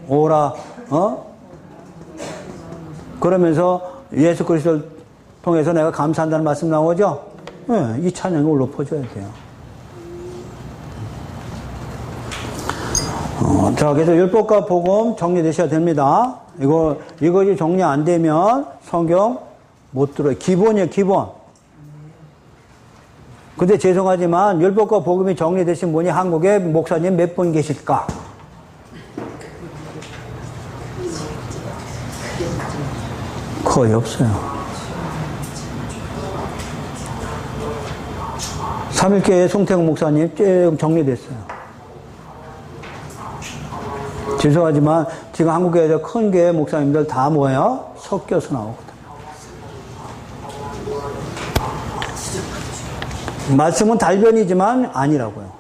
오라, 그러면서 예수 그리스도를 통해서 내가 감사한다는 말씀 나오죠? 네, 이 찬양이 올라 퍼져야 돼요. 자, 그래서 율법과 복음 정리되셔야 됩니다. 이것이 정리 안 되면 성경 못 들어요. 기본이에요, 기본. 근데 죄송하지만 율법과 복음이 정리되신 분이 한국에 목사님 몇 분 계실까? 거의 없어요. 3일교회 송태국 목사님 쭉 정리됐어요. 죄송하지만 지금 한국교회에서 큰 교회 목사님들 다 뭐예요? 섞여서 나오거든요. 말씀은 달변이지만 아니라고요.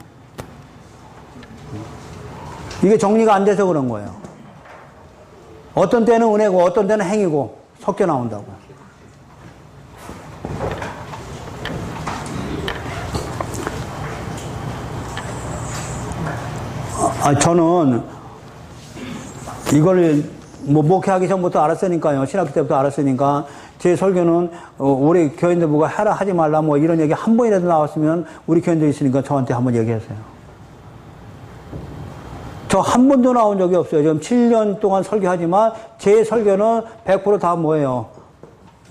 이게 정리가 안 돼서 그런 거예요. 어떤 때는 은혜고 어떤 때는 행위고 섞여 나온다고요. 저는 이걸 목회하기 전부터 알았으니까요. 신학교 때부터 알았으니까 제 설교는 우리 교인들 보고 하라 하지 말라 뭐 이런 얘기 한 번이라도 나왔으면 우리 교인들 있으니까 저한테 한번 얘기하세요. 저 한 번도 나온 적이 없어요. 지금 7년 동안 설교하지만 제 설교는 100% 다 뭐예요?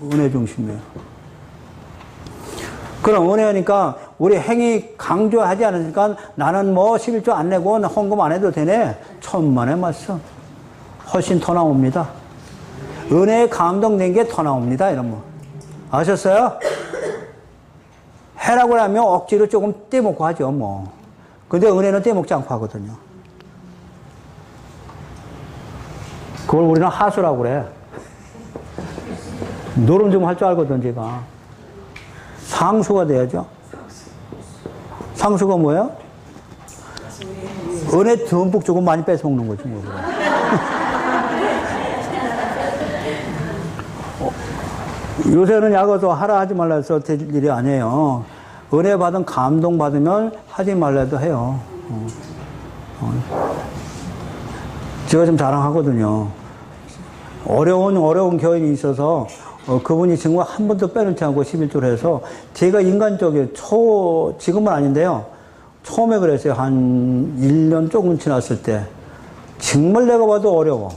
은혜 중심이에요. 그럼 은혜니까 우리 행위 강조하지 않으니까 나는 뭐 11조 안 내고 헌금 안 해도 되네. 천만의 말씀. 훨씬 더 나옵니다. 은혜에 감동된 게 더 나옵니다. 이런 거. 아셨어요? 해라고 하면 억지로 조금 떼먹고 하죠, 뭐. 근데 은혜는 떼먹지 않고 하거든요. 그걸 우리는 하수라고 그래. 노름 좀 할 줄 알거든, 제가. 상수가 돼야죠. 상수가 뭐예요? 은혜 듬뿍 조금 많이 뺏어먹는 거지, 뭐. 요새는 약어서 하라 하지 말라 해서 될 일이 아니에요. 은혜 받은 감동 받으면 하지 말라도 해요. 제가 좀 자랑하거든요. 어려운 교인이 있어서 그분이 정말 한 번도 빼놓지 않고 11조를 해서 제가 인간적인 지금은 아닌데요. 처음에 그랬어요. 한 1년 조금 지났을 때 정말 내가 봐도 어려워.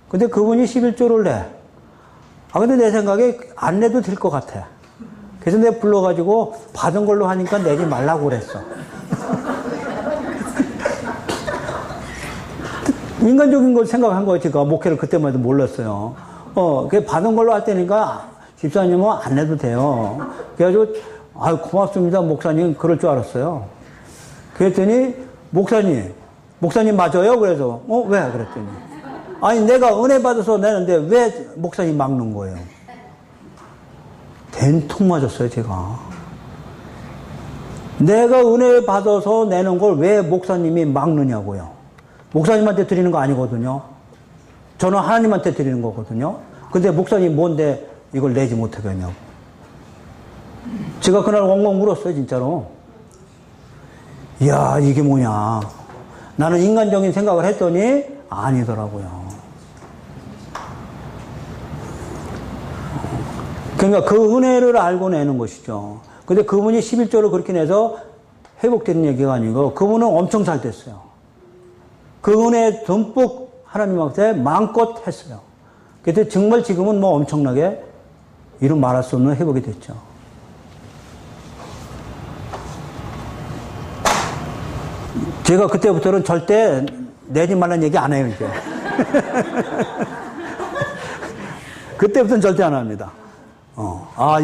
근데 그분이 11조를 내. 근데 내 생각에 안 내도 될 것 같아. 그래서 내가 불러가지고 받은 걸로 하니까 내지 말라고 그랬어. 인간적인 걸 생각한 거예요. 제가 목회를 그때만 해도 몰랐어요. 그 받은 걸로 할 때니까 집사님은 안 내도 돼요. 그래가지고, 고맙습니다. 목사님. 그럴 줄 알았어요. 그랬더니, 목사님 맞아요? 그래서, 왜? 그랬더니. 아니, 내가 은혜 받아서 내는데 왜 목사님 막는 거예요? 된통 맞았어요, 제가. 내가 은혜 받아서 내는 걸 왜 목사님이 막느냐고요. 목사님한테 드리는 거 아니거든요. 저는 하나님한테 드리는 거거든요. 근데 목사님 뭔데 이걸 내지 못하겠냐고. 제가 그날 엉엉 울었어요, 진짜로. 이야, 이게 뭐냐. 나는 인간적인 생각을 했더니 아니더라고요. 그러니까 그 은혜를 알고 내는 것이죠. 근데 그분이 11조를 그렇게 내서 회복되는 얘기가 아니고 그분은 엄청 잘 됐어요. 그 은혜 듬뿍 하나님한테 마음껏 했어요. 그때 정말 지금은 뭐 엄청나게 이름 말할 수 없는 회복이 됐죠. 제가 그때부터는 절대 내지 말라는 얘기 안 해요, 이제. 그때부터는 절대 안 합니다.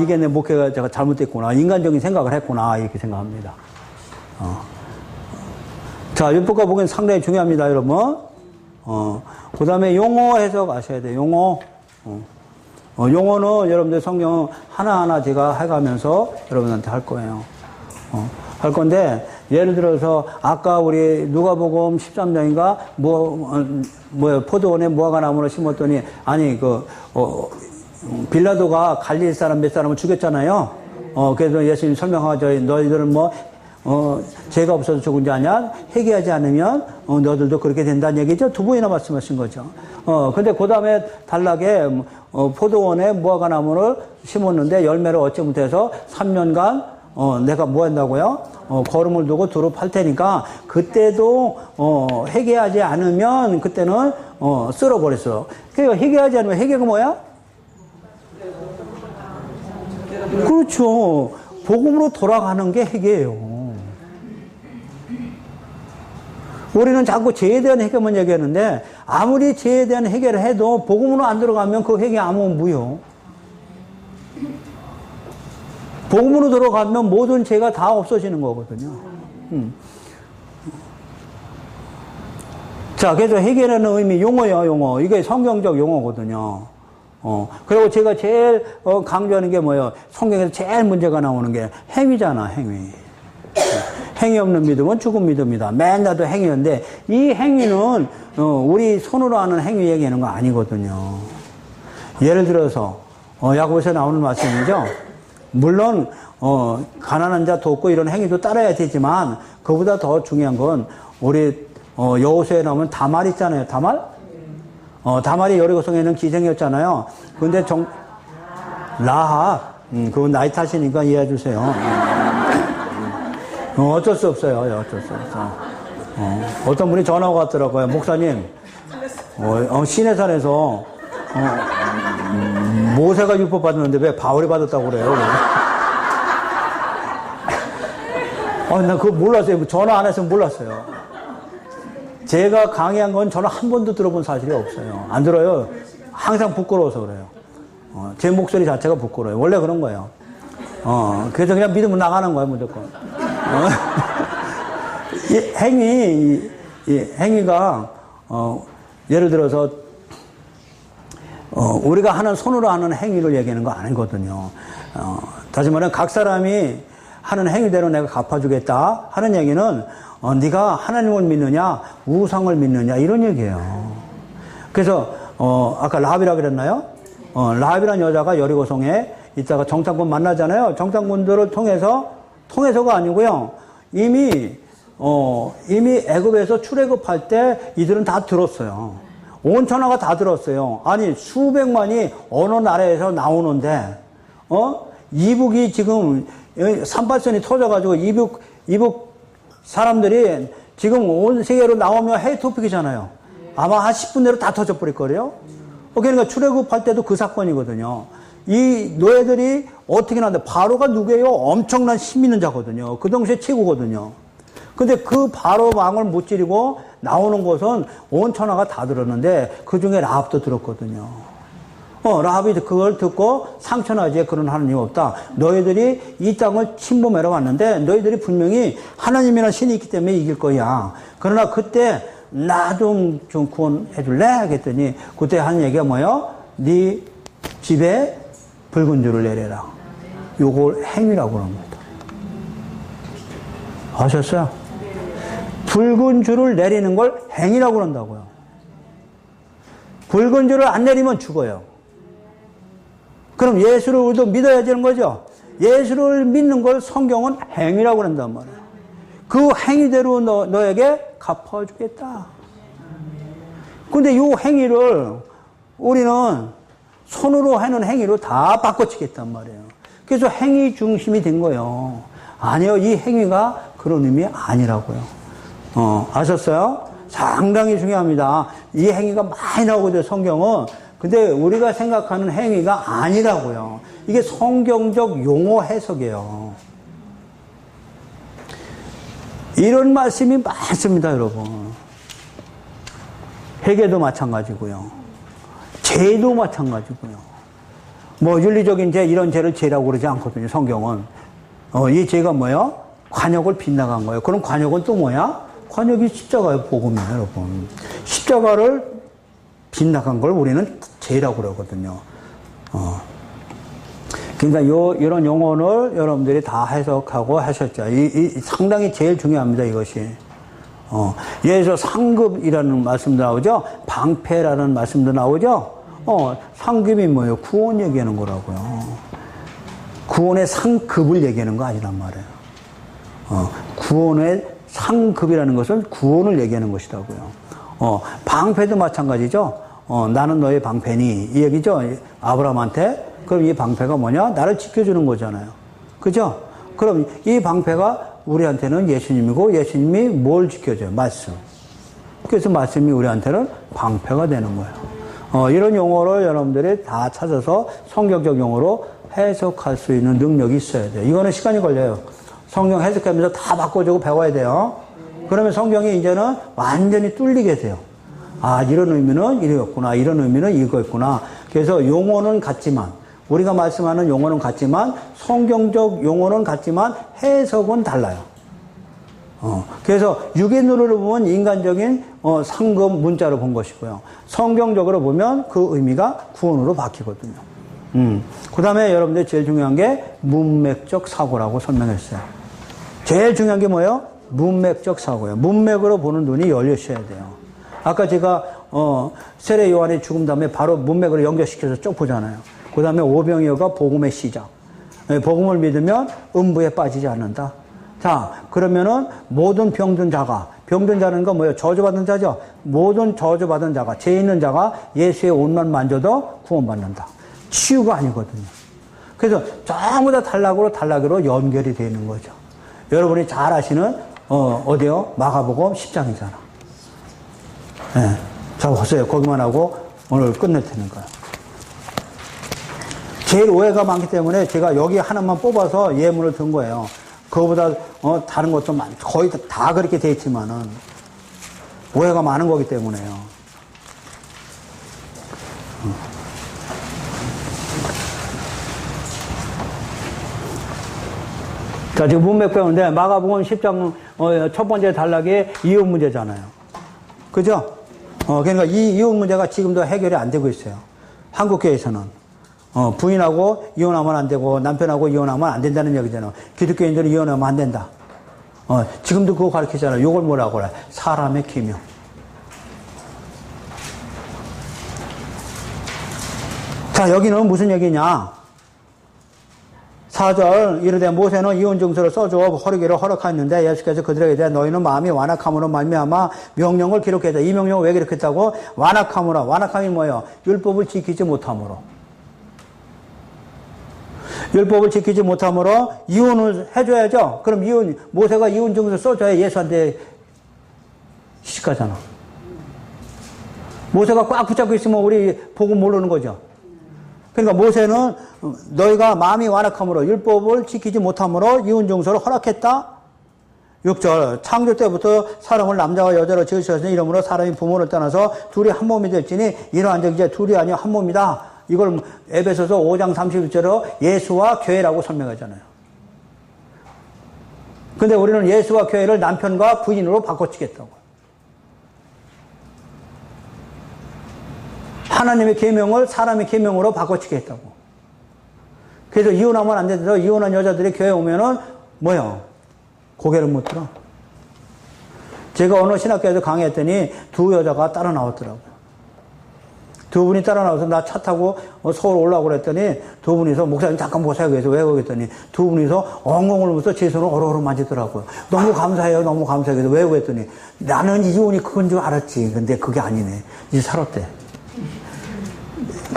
이게 내 목회가 제가 잘못됐구나. 인간적인 생각을 했구나. 이렇게 생각합니다. 자, 율법과 복음은 상당히 중요합니다, 여러분. 그 다음에 용어 해석 아셔야 돼요, 용어. 용어는 여러분들 성경 하나하나 제가 해가면서 여러분한테 할 거예요. 할 건데, 예를 들어서, 아까 우리 누가복음 13장인가, 포도원에 무화과 나무를 심었더니, 아니, 빌라도가 갈릴 사람 몇 사람을 죽였잖아요. 그래서 예수님 설명하죠. 너희들은 죄가 없어서 죽은 자 아니야? 회개하지 않으면, 너희들도 그렇게 된다는 얘기죠. 두 번이나 말씀하신 거죠. 근데 그 다음에 단락에, 포도원에 무화과 나무를 심었는데 열매를 얻지 못해서 3년간, 내가 뭐 한다고요? 거름을 두고 두루 팔 테니까, 그때도, 회개하지 않으면, 그때는, 쓸어버렸어. 그러니까 회개하지 않으면 회개가 뭐야? 그렇죠. 복음으로 돌아가는 게 회개예요. 우리는 자꾸 죄에 대한 회개만 얘기하는데 아무리 죄에 대한 회개를 해도 복음으로 안 들어가면 그 회개 아무 무효. 복음으로 들어가면 모든 죄가 다 없어지는 거거든요. 자, 그래서 회개라는 의미 용어예요, 용어. 이게 성경적 용어거든요. 그리고 제가 제일 강조하는 게 뭐예요? 성경에서 제일 문제가 나오는 게 행위잖아, 행위. 행위 없는 믿음은 죽은 믿음이다. 맨날도 행위인데, 이 행위는, 우리 손으로 하는 행위 얘기하는 거 아니거든요. 예를 들어서, 야고보서에 나오는 말씀이죠. 물론, 가난한 자 돕고 이런 행위도 따라야 되지만, 그보다 더 중요한 건, 우리, 여호수아에 나오면 다말 있잖아요, 다말? 다말이 여리고성에 있는 기생이었잖아요. 근데 라합, 그건 나이 탓이니까 이해해 주세요. 어쩔 수 없어요. 어쩔 수 없어. 어떤 분이 전화가 왔더라고요. 목사님, 시내산에서, 모세가 율법 받았는데 왜 바울이 받았다고 그래요? 나 그거 몰랐어요. 전화 안 했으면 몰랐어요. 제가 강의한 건 저는 한 번도 들어본 사실이 없어요. 안 들어요. 항상 부끄러워서 그래요. 제 목소리 자체가 부끄러워요. 원래 그런 거예요. 그래서 그냥 믿으면 나가는 거예요, 무조건. 행위가, 예를 들어서, 우리가 하는 손으로 하는 행위를 얘기하는 거 아니거든요. 다시 말하면 각 사람이 하는 행위대로 내가 갚아주겠다 하는 얘기는 네가 하나님을 믿느냐 우상을 믿느냐 이런 얘기예요. 그래서 아까 라합이라고 그랬나요? 라합이라는 여자가 여리고성에 있다가 정탐꾼 만나잖아요. 정탐꾼들을 통해서가 아니고요. 이미 애굽에서 출애굽할 때 이들은 다 들었어요. 온 천하가 다 들었어요. 아니 수백만이 어느 나라에서 나오는데 이북이 지금 산발선이 터져가지고 이북 사람들이 지금 온 세계로 나오면 해외 토픽이잖아요. 아마 한 10분 내로 다 터져버릴 거예요. 그러니까 출애굽할 때도 그 사건이거든요. 이 노예들이 어떻게 나는데 바로가 누구예요? 엄청난 힘 있는 자거든요. 그 당시에 최고거든요. 근데 그 바로 왕을 무찌르고 나오는 것은 온 천하가 다 들었는데 그 중에 라합도 들었거든요. 라합이 그걸 듣고 상처나지에 그런 하나님 없다. 너희들이 이 땅을 침범하러 왔는데 너희들이 분명히 하나님이라는 신이 있기 때문에 이길 거야. 그러나 그때 나 좀 구원해 줄래? 그랬더니 그때 한 얘기가 뭐예요? 네 집에 붉은 줄을 내려라. 요걸 행위라고 합니다. 아셨어요? 붉은 줄을 내리는 걸 행위라고 한다고요. 붉은 줄을 안 내리면 죽어요. 그럼 예수를 우리도 믿어야 되는 거죠. 예수를 믿는 걸 성경은 행위라고 한단 말이에요. 그 행위대로 너에게 갚아주겠다. 근데 이 행위를 우리는 손으로 하는 행위로 다 바꿔치겠단 말이에요. 그래서 행위 중심이 된 거예요. 아니요, 이 행위가 그런 의미 아니라고요. 아셨어요? 상당히 중요합니다. 이 행위가 많이 나오거든요, 성경은. 근데 우리가 생각하는 행위가 아니라고요. 이게 성경적 용어 해석이에요. 이런 말씀이 많습니다, 여러분. 회개도 마찬가지고요. 죄도 마찬가지고요. 뭐 윤리적인 죄, 이런 죄를 죄라고 그러지 않거든요, 성경은. 이 죄가 뭐예요? 관역을 빗나간 거예요. 그럼 관역은 또 뭐야? 관역이 십자가의 복음이에요, 여러분. 십자가를 빗나간 걸 우리는 죄라고 그러거든요. 그러니까 이런 용어를 여러분들이 다 해석하고 하셨죠. 상당히 제일 중요합니다, 이것이. 예에서 상급이라는 말씀도 나오죠. 방패라는 말씀도 나오죠. 상급이 뭐예요? 구원 얘기하는 거라고요. 구원의 상급을 얘기하는 거 아니란 말이에요. 구원의 상급이라는 것은 구원을 얘기하는 것이라고요. 방패도 마찬가지죠. 나는 너의 방패니 이 얘기죠. 아브라함한테. 그럼 이 방패가 뭐냐? 나를 지켜주는 거잖아요. 그죠? 그럼 이 방패가 우리한테는 예수님이고 예수님이 뭘 지켜줘요? 말씀. 그래서 말씀이 우리한테는 방패가 되는 거예요. 이런 용어를 여러분들이 다 찾아서 성경적 용어로 해석할 수 있는 능력이 있어야 돼요. 이거는 시간이 걸려요. 성경 해석하면서 다 바꿔주고 배워야 돼요. 그러면 성경이 이제는 완전히 뚫리게 돼요. 아, 이런 의미는 이거였구나. 이런 의미는 이거였구나. 그래서 용어는 같지만, 우리가 말씀하는 용어는 같지만, 성경적 용어는 같지만, 해석은 달라요. 그래서 유기론으로 보면 인간적인 상급 문자로 본 것이고요. 성경적으로 보면 그 의미가 구원으로 바뀌거든요. 그 다음에 여러분들 제일 중요한 게 문맥적 사고라고 설명했어요. 제일 중요한 게 뭐예요? 문맥적 사고예요. 문맥으로 보는 눈이 열리셔야 돼요. 아까 제가 세례 요한의 죽음 다음에 바로 문맥으로 연결시켜서 쭉 보잖아요. 그 다음에 오병이어가 복음의 시작. 복음을 믿으면 음부에 빠지지 않는다. 자, 그러면은 모든 병든 자는 건 뭐예요? 저주받은 자죠. 모든 저주받은 자가, 죄 있는 자가 예수의 옷만 만져도 구원받는다. 치유가 아니거든요. 그래서 전부 다 단락으로 연결이 되어 있는 거죠. 여러분이 잘 아시는 어디요? 마가복음 10장이잖아. 네. 자, 보세요. 거기만 하고 오늘 끝낼 테니까요. 제일 오해가 많기 때문에 제가 여기 하나만 뽑아서 예문을 든 거예요. 그거보다 다른 것도 거의 다 그렇게 돼 있지만은 오해가 많은 거기 때문에요. 자, 지금 문맥 배우는데 마가복음 10장 첫 번째 단락에 이혼 문제잖아요. 그죠? 그러니까 이 이혼 문제가 지금도 해결이 안 되고 있어요. 한국교회에서는. 부인하고 이혼하면 안 되고 남편하고 이혼하면 안 된다는 얘기잖아요. 기독교인들은 이혼하면 안 된다. 지금도 그거 가르치잖아요. 요걸 뭐라고 그래? 사람의 기명. 자, 여기는 무슨 얘기냐? 4절 이르되 모세는 이혼 증서를 써주어 허르기를 허락하였는데 예수께서 그들에게 대해 너희는 마음이 완악함으로 말미암아 명령을 기록했다. 이 명령을 왜 기록했다고? 완악함으로. 완악함이 뭐예요? 율법을 지키지 못함으로. 율법을 지키지 못함으로 이혼을 해줘야죠. 그럼 모세가 이혼 증서 써줘야 예수한테 시집가잖아. 모세가 꽉 붙잡고 있으면 우리 복음 모르는 거죠. 그러니까 모세는 너희가 마음이 완악함으로 율법을 지키지 못함으로 이혼 증서를 허락했다. 6절 창조 때부터 사람을 남자와 여자로 지으셨으니 이러므로 사람이 부모를 떠나서 둘이 한 몸이 될지니 이러한 적 이제 둘이 아니요 한 몸이다. 이걸 에베소서 5장 31절로 예수와 교회라고 설명하잖아요. 근데 우리는 예수와 교회를 남편과 부인으로 바꿔치겠다고. 하나님의 계명을 사람의 계명으로 바꿔치게 했다고. 그래서 이혼하면 안 된다. 이혼한 여자들이 교회 오면은 뭐요? 고개를 못 들어. 제가 어느 신학교에서 강의했더니 두 여자가 따라 나왔더라고요. 두 분이 따라 나와서 나 차 타고 서울 올라오고 그랬더니 두 분이서 목사님 잠깐 보세요. 그래서 왜 그랬더니 두 분이서 엉엉 울면서 제 손을 어루어루 만지더라고요. 너무 감사해요. 너무 감사해요. 그래서 왜 그랬더니 나는 이혼이 그건 줄 알았지. 근데 그게 아니네. 이제 살았대.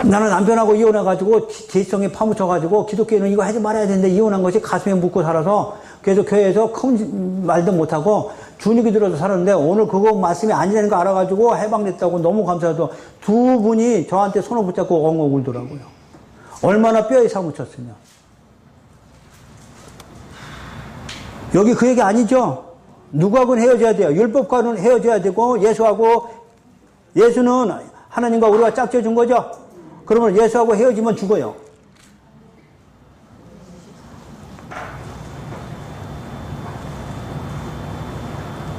나는 남편하고 이혼해가지고 죄성에 파묻혀가지고 기독교는 이거 하지 말아야 되는데 이혼한 것이 가슴에 묻고 살아서 그래서 교회에서 큰 말도 못하고 주눅이 들어서 살았는데 오늘 그거 말씀이 아니라는 거 알아가지고 해방됐다고 너무 감사해서 두 분이 저한테 손을 붙잡고 엉엉 울더라고요. 얼마나 뼈에 사무쳤으면. 여기 그 얘기 아니죠? 누구하고는 헤어져야 돼요. 율법과는 헤어져야 되고 예수는 하나님과 우리가 짝지어준 거죠? 그러면 예수하고 헤어지면 죽어요.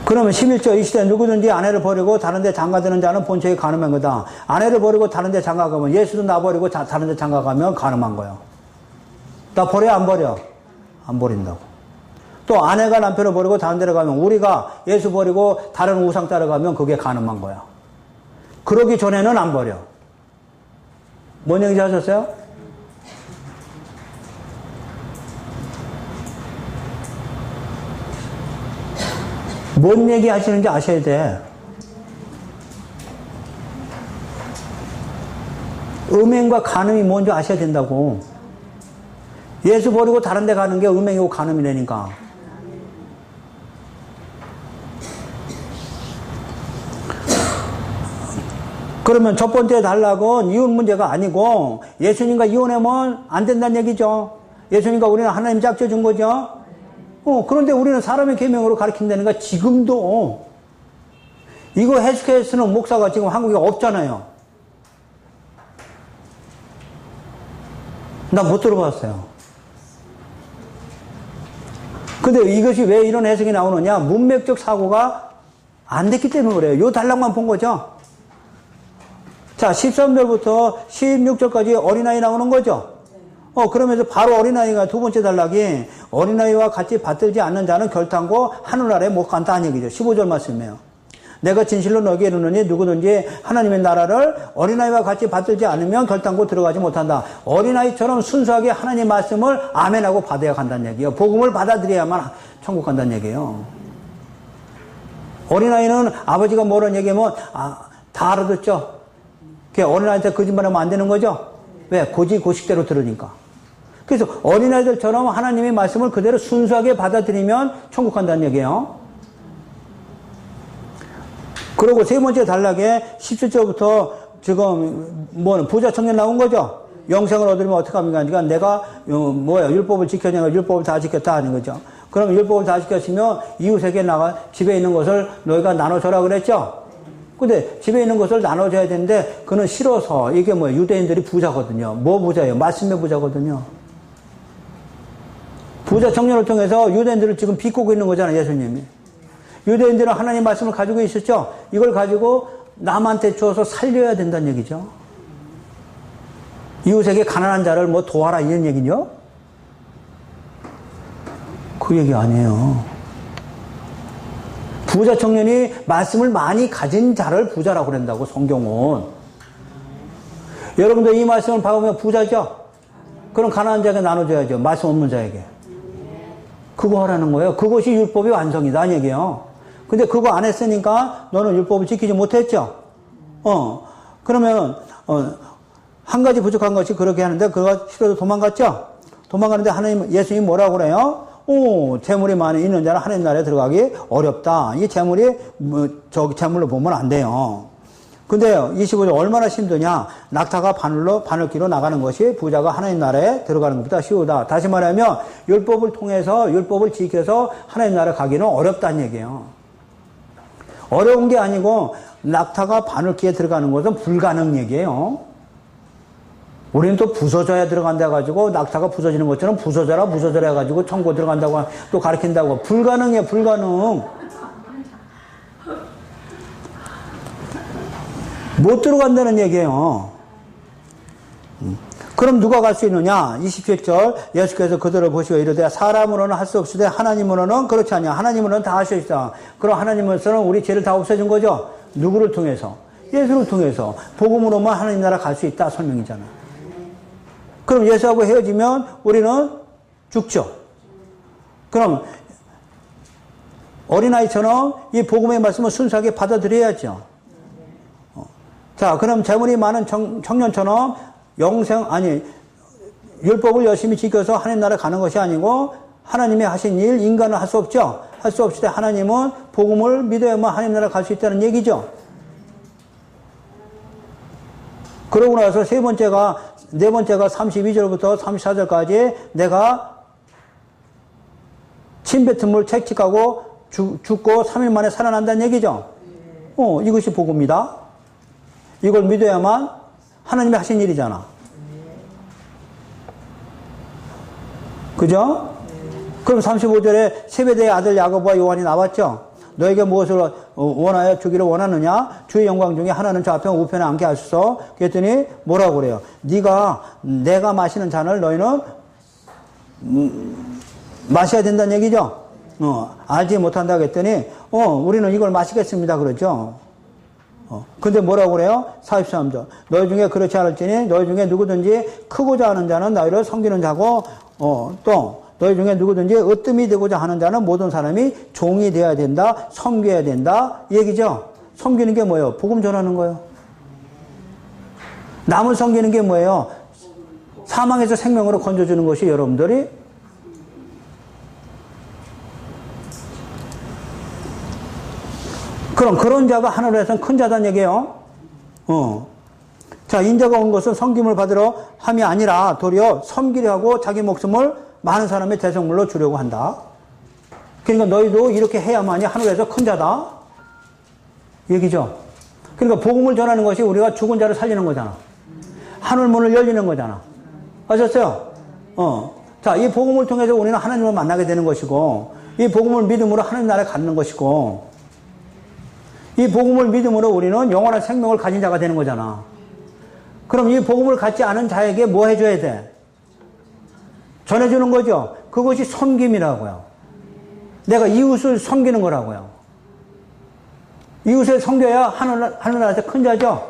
그러면 11절 이 시대에 누구든지 아내를 버리고 다른 데 장가드는 자는 본처에 간음한 거다. 아내를 버리고 다른 데 장가가면 예수도 나 버리고 다른 데 장가가면 간음한 거예요. 나 버려 안 버려? 안 버린다고. 또 아내가 남편을 버리고 다른 데로 가면 우리가 예수 버리고 다른 우상 따라가면 그게 간음한 거야. 그러기 전에는 안 버려. 뭔 얘기인지 아셨어요? 뭔 얘기 하시는지 아셔야 돼. 음행과 간음이 뭔지 아셔야 된다고. 예수 버리고 다른 데 가는 게 음행이고 간음이라니까. 그러면 첫 번째 단락은 이혼 문제가 아니고 예수님과 이혼하면 안 된다는 얘기죠. 예수님과 우리는 하나님 짝져준 거죠. 그런데 우리는 사람의 계명으로 가르친다니까 지금도 이거 해석해 쓰는 목사가 지금 한국에 없잖아요. 나 못 들어봤어요. 근데 이것이 왜 이런 해석이 나오느냐? 문맥적 사고가 안 됐기 때문에 그래요. 요 단락만 본 거죠. 자, 13절부터 16절까지 어린아이 나오는 거죠. 그러면서 바로 어린아이가 두 번째 단락이 어린아이와 같이 받들지 않는 자는 결탄고 하늘 아래 못 간다 한 얘기죠. 15절 말씀이에요. 내가 진실로 너에게 이르노니 누구든지 하나님의 나라를 어린아이와 같이 받들지 않으면 결탄고 들어가지 못한다. 어린아이처럼 순수하게 하나님의 말씀을 아멘하고 받아야 간다는 얘기예요. 복음을 받아들여야만 천국 간다는 얘기예요. 어린아이는 아버지가 뭐라는 얘기하면 다 알아듣죠. 어린아이한테 거짓말하면 안 되는 거죠. 왜? 고식대로 들으니까. 그래서 어린아이들처럼 하나님의 말씀을 그대로 순수하게 받아들이면 천국 간다는 얘기예요. 그리고 세 번째 단락에 17절부터 지금 부자 청년 나온 거죠. 영생을 얻으려면 어떻게 합니까? 그러니까 내가 율법을 지켰냐면 율법을 다 지켰다 하는 거죠. 그럼 율법을 다 지켰으면 이웃에게 집에 있는 것을 너희가 나눠줘라 그랬죠. 근데 집에 있는 것을 나눠줘야 되는데 그는 싫어서 이게 유대인들이 부자거든요. 뭐 부자예요? 말씀의 부자거든요. 부자 청년을 통해서 유대인들을 지금 비꼬고 있는 거잖아요. 예수님이. 유대인들은 하나님 말씀을 가지고 있었죠. 이걸 가지고 남한테 주어서 살려야 된다는 얘기죠. 이웃에게 가난한 자를 도와라 이런 얘기죠. 그 얘기 아니에요. 부자 청년이 말씀을 많이 가진 자를 부자라고 그런다고 성경은. 여러분들 이 말씀을 받으면 부자죠? 그럼 가난한 자에게 나눠줘야죠. 말씀 없는 자에게. 그거 하라는 거예요. 그것이 율법의 완성이다 이 얘기예요. 근데 그거 안 했으니까 너는 율법을 지키지 못했죠? 그러면 한 가지 부족한 것이 그렇게 하는데 그거 싫어서 도망갔죠? 도망가는데 예수님이 뭐라고 그래요? 재물이 많이 있는 자는 하나님 나라에 들어가기 어렵다. 이 재물이 재물로 보면 안 돼요. 근데 25절 얼마나 힘드냐? 낙타가 바늘기로 나가는 것이 부자가 하나님 나라에 들어가는 것보다 쉬우다. 다시 말하면 율법을 통해서 율법을 지켜서 하나님 나라에 가기는 어렵다는 얘기예요. 어려운 게 아니고 낙타가 바늘기에 들어가는 것은 불가능 얘기예요. 우리는 또 부서져야 들어간다 해가지고 낙타가 부서지는 것처럼 부서져라 해가지고 천국 들어간다고 또 가르친다고. 불가능이에요. 불가능. 못 들어간다는 얘기예요. 그럼 누가 갈 수 있느냐? 27절 예수께서 그들을 보시고 이르되 사람으로는 할 수 없으되 하나님으로는 그렇지 않냐. 하나님으로는 다 할 수 있다. 그럼 하나님으로서는 우리 죄를 다 없애준 거죠. 누구를 통해서? 예수를 통해서. 복음으로만 하나님 나라 갈 수 있다 설명이잖아. 그럼 예수하고 헤어지면 우리는 죽죠. 그럼 어린아이처럼 이 복음의 말씀을 순수하게 받아들여야죠. 자, 그럼 재물이 많은 청년처럼 율법을 열심히 지켜서 하나님 나라 가는 것이 아니고 하나님이 하신 일, 인간은 할 수 없죠. 할 수 없을 때 하나님은 복음을 믿어야만 하나님 나라 갈 수 있다는 얘기죠. 그러고 나서 네 번째가 32절부터 34절까지 내가 침뱉음을 채찍하고 죽고 3일 만에 살아난다는 얘기죠. 이것이 복음이다. 이걸 믿어야만 하나님이 하신 일이잖아. 그죠? 그럼 35절에 세베대의 아들 야고보와 요한이 나왔죠. 너에게 무엇을 원하여 주기를 원하느냐? 주의 영광 중에 하나는 좌편 우편에 앉게 하소서. 그랬더니 뭐라고 그래요? 내가 마시는 잔을 너희는 마셔야 된다는 얘기죠. 알지 못한다 그랬더니 우리는 이걸 마시겠습니다 그러죠. 근데 뭐라고 그래요? 43절. 너희 중에 그렇지 않을지니 너희 중에 누구든지 크고자 하는 자는 너희를 섬기는 자고 또 너희 중에 누구든지 으뜸이 되고자 하는 자는 모든 사람이 종이 되어야 된다. 섬겨야 된다. 이 얘기죠. 섬기는 게 뭐예요? 복음 전하는 거예요. 남을 섬기는 게 뭐예요? 사망에서 생명으로 건져주는 것이 여러분들이 그럼 그런 자가 하늘에서는 큰 자단 얘기예요. 자, 인자가 온 것은 섬김을 받으러 함이 아니라 도리어 섬기려 하고 자기 목숨을 많은 사람의 대성물로 주려고 한다. 그러니까 너희도 이렇게 해야만이 하늘에서 큰 자다. 얘기죠. 그러니까 복음을 전하는 것이 우리가 죽은 자를 살리는 거잖아. 하늘문을 열리는 거잖아. 아셨어요? 자, 이 복음을 통해서 우리는 하나님을 만나게 되는 것이고 이 복음을 믿음으로 하나님 나라에 가는 것이고 이 복음을 믿음으로 우리는 영원한 생명을 가진 자가 되는 거잖아. 그럼 이 복음을 갖지 않은 자에게 뭐 해줘야 돼? 전해주는 거죠. 그것이 섬김이라고요. 내가 이웃을 섬기는 거라고요. 이웃을 섬겨야 하늘나라에서 큰 자죠.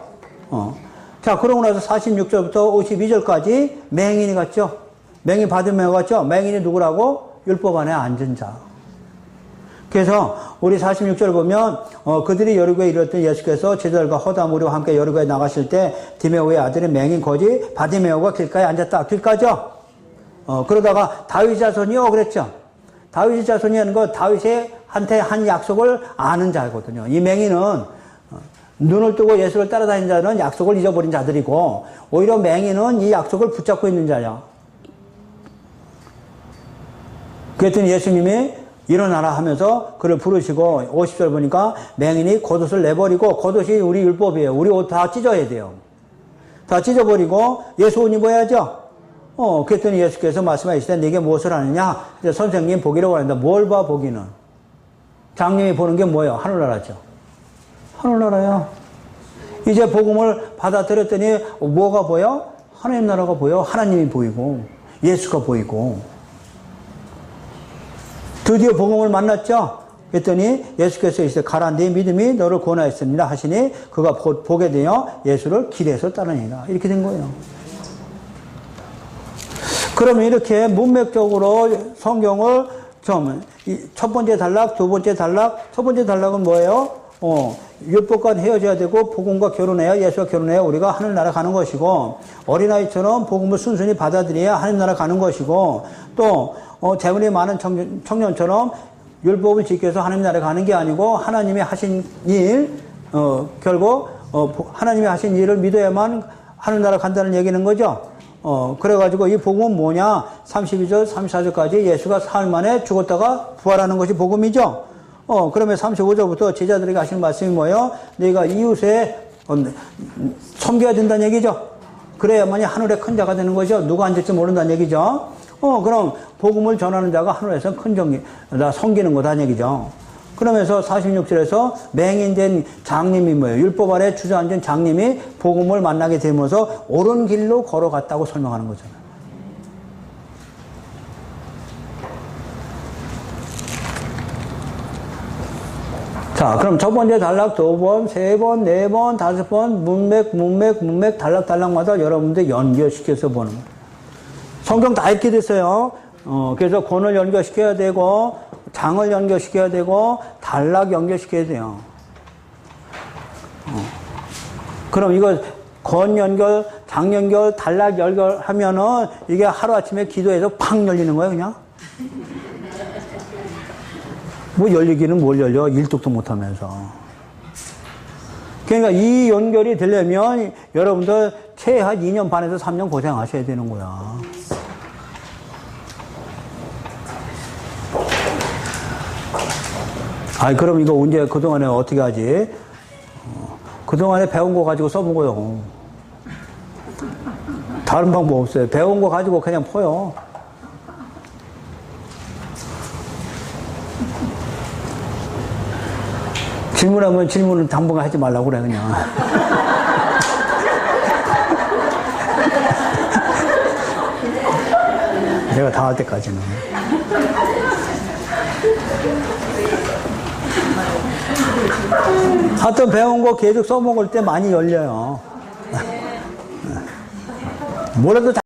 자, 그러고 나서 46절부터 52절까지 맹인이 갔죠. 맹인 받으며 갔죠. 맹인이 누구라고? 율법 안에 앉은 자. 그래서 우리 46절 보면 그들이 여리고에 이르렀더니 예수께서 제자들과 허다무리와 함께 여리고에 나가실 때 디메오의 아들인 맹인 거지 바디메오가 길가에 앉았다. 길가죠. 그러다가 다윗 자손이요 그랬죠. 다윗 자손이 하는 거 다윗한테 한 약속을 아는 자거든요. 이 맹인은 눈을 뜨고 예수를 따라다니는 자는 약속을 잊어버린 자들이고 오히려 맹인은 이 약속을 붙잡고 있는 자야. 그랬더니 예수님이 일어나라 하면서 그를 부르시고 50절 보니까 맹인이 겉옷을 내버리고 겉옷이 우리 율법이에요. 우리 옷 다 찢어야 돼요. 다 찢어버리고 예수 옷 입어야죠. 그랬더니 예수께서 말씀하시되 네게 무엇을 하느냐? 이제 선생님 보기를 원한다. 뭘 봐 보기는? 장님이 보는 게 뭐예요? 하늘나라죠. 하늘나라요. 이제 복음을 받아들였더니 뭐가 보여? 하나님 나라가 보여. 하나님이 보이고 예수가 보이고 드디어 복음을 만났죠. 그랬더니 예수께서 이제 가라 네 믿음이 너를 구원하였습니다 하시니 그가 보게 되어 예수를 길에서 따르니라. 이렇게 된 거예요. 그러면 이렇게 문맥적으로 성경을 첫 번째 단락, 두 번째 단락, 첫 번째 단락은 뭐예요? 율법과 헤어져야 되고 복음과 결혼해야 예수와 결혼해야 우리가 하늘나라 가는 것이고 어린아이처럼 복음을 순순히 받아들여야 하늘나라 가는 것이고 또 재물이 많은 청년처럼 율법을 지켜서 하나님 나라에 가는 게 아니고 하나님이 하신 일 결국 하나님이 하신 일을 믿어야만 하늘나라 간다는 얘기는 거죠. 그래가지고 이 복음은 뭐냐? 32절, 34절까지 예수가 사흘 만에 죽었다가 부활하는 것이 복음이죠. 그러면 35절부터 제자들에게 하시는 말씀이 뭐예요? 너희가 이웃에 섬겨야 된다는 얘기죠. 그래야만이 하늘의 큰 자가 되는 거죠. 누가 앉을지 모른다는 얘기죠. 그럼 복음을 전하는 자가 하늘에서 큰 정이, 나 섬기는 거다는 얘기죠. 그러면서 46절에서 맹인된 장님이 뭐예요? 율법 아래 주저앉은 장님이 복음을 만나게 되면서 옳은 길로 걸어갔다고 설명하는 거잖아요. 자, 그럼 첫 번째 단락 두 번, 세 번, 네 번, 다섯 번, 문맥, 단락마다 여러분들 연결시켜서 보는 거예요. 성경 다 읽게 됐어요. 그래서 권을 연결시켜야 되고, 장을 연결시켜야 되고, 단락 연결시켜야 돼요. 그럼 이거 권 연결, 장 연결, 단락 연결하면은 이게 하루아침에 기도해서 팍 열리는 거예요, 그냥? 뭐 열리기는 뭘 열려? 일독도 못하면서. 그러니까 이 연결이 되려면 여러분들 최하 2년 반에서 3년 고생하셔야 되는 거야. 아이, 그럼 이거 언제 그동안에 어떻게 하지? 그동안에 배운 거 가지고 써보고요. 다른 방법 없어요. 배운 거 가지고 그냥 퍼요. 질문하면 질문은 당분간 하지 말라고 그래, 그냥. 내가 다 할 때까지는. 하여튼 배운 거 계속 써먹을 때 많이 열려요. 뭐라도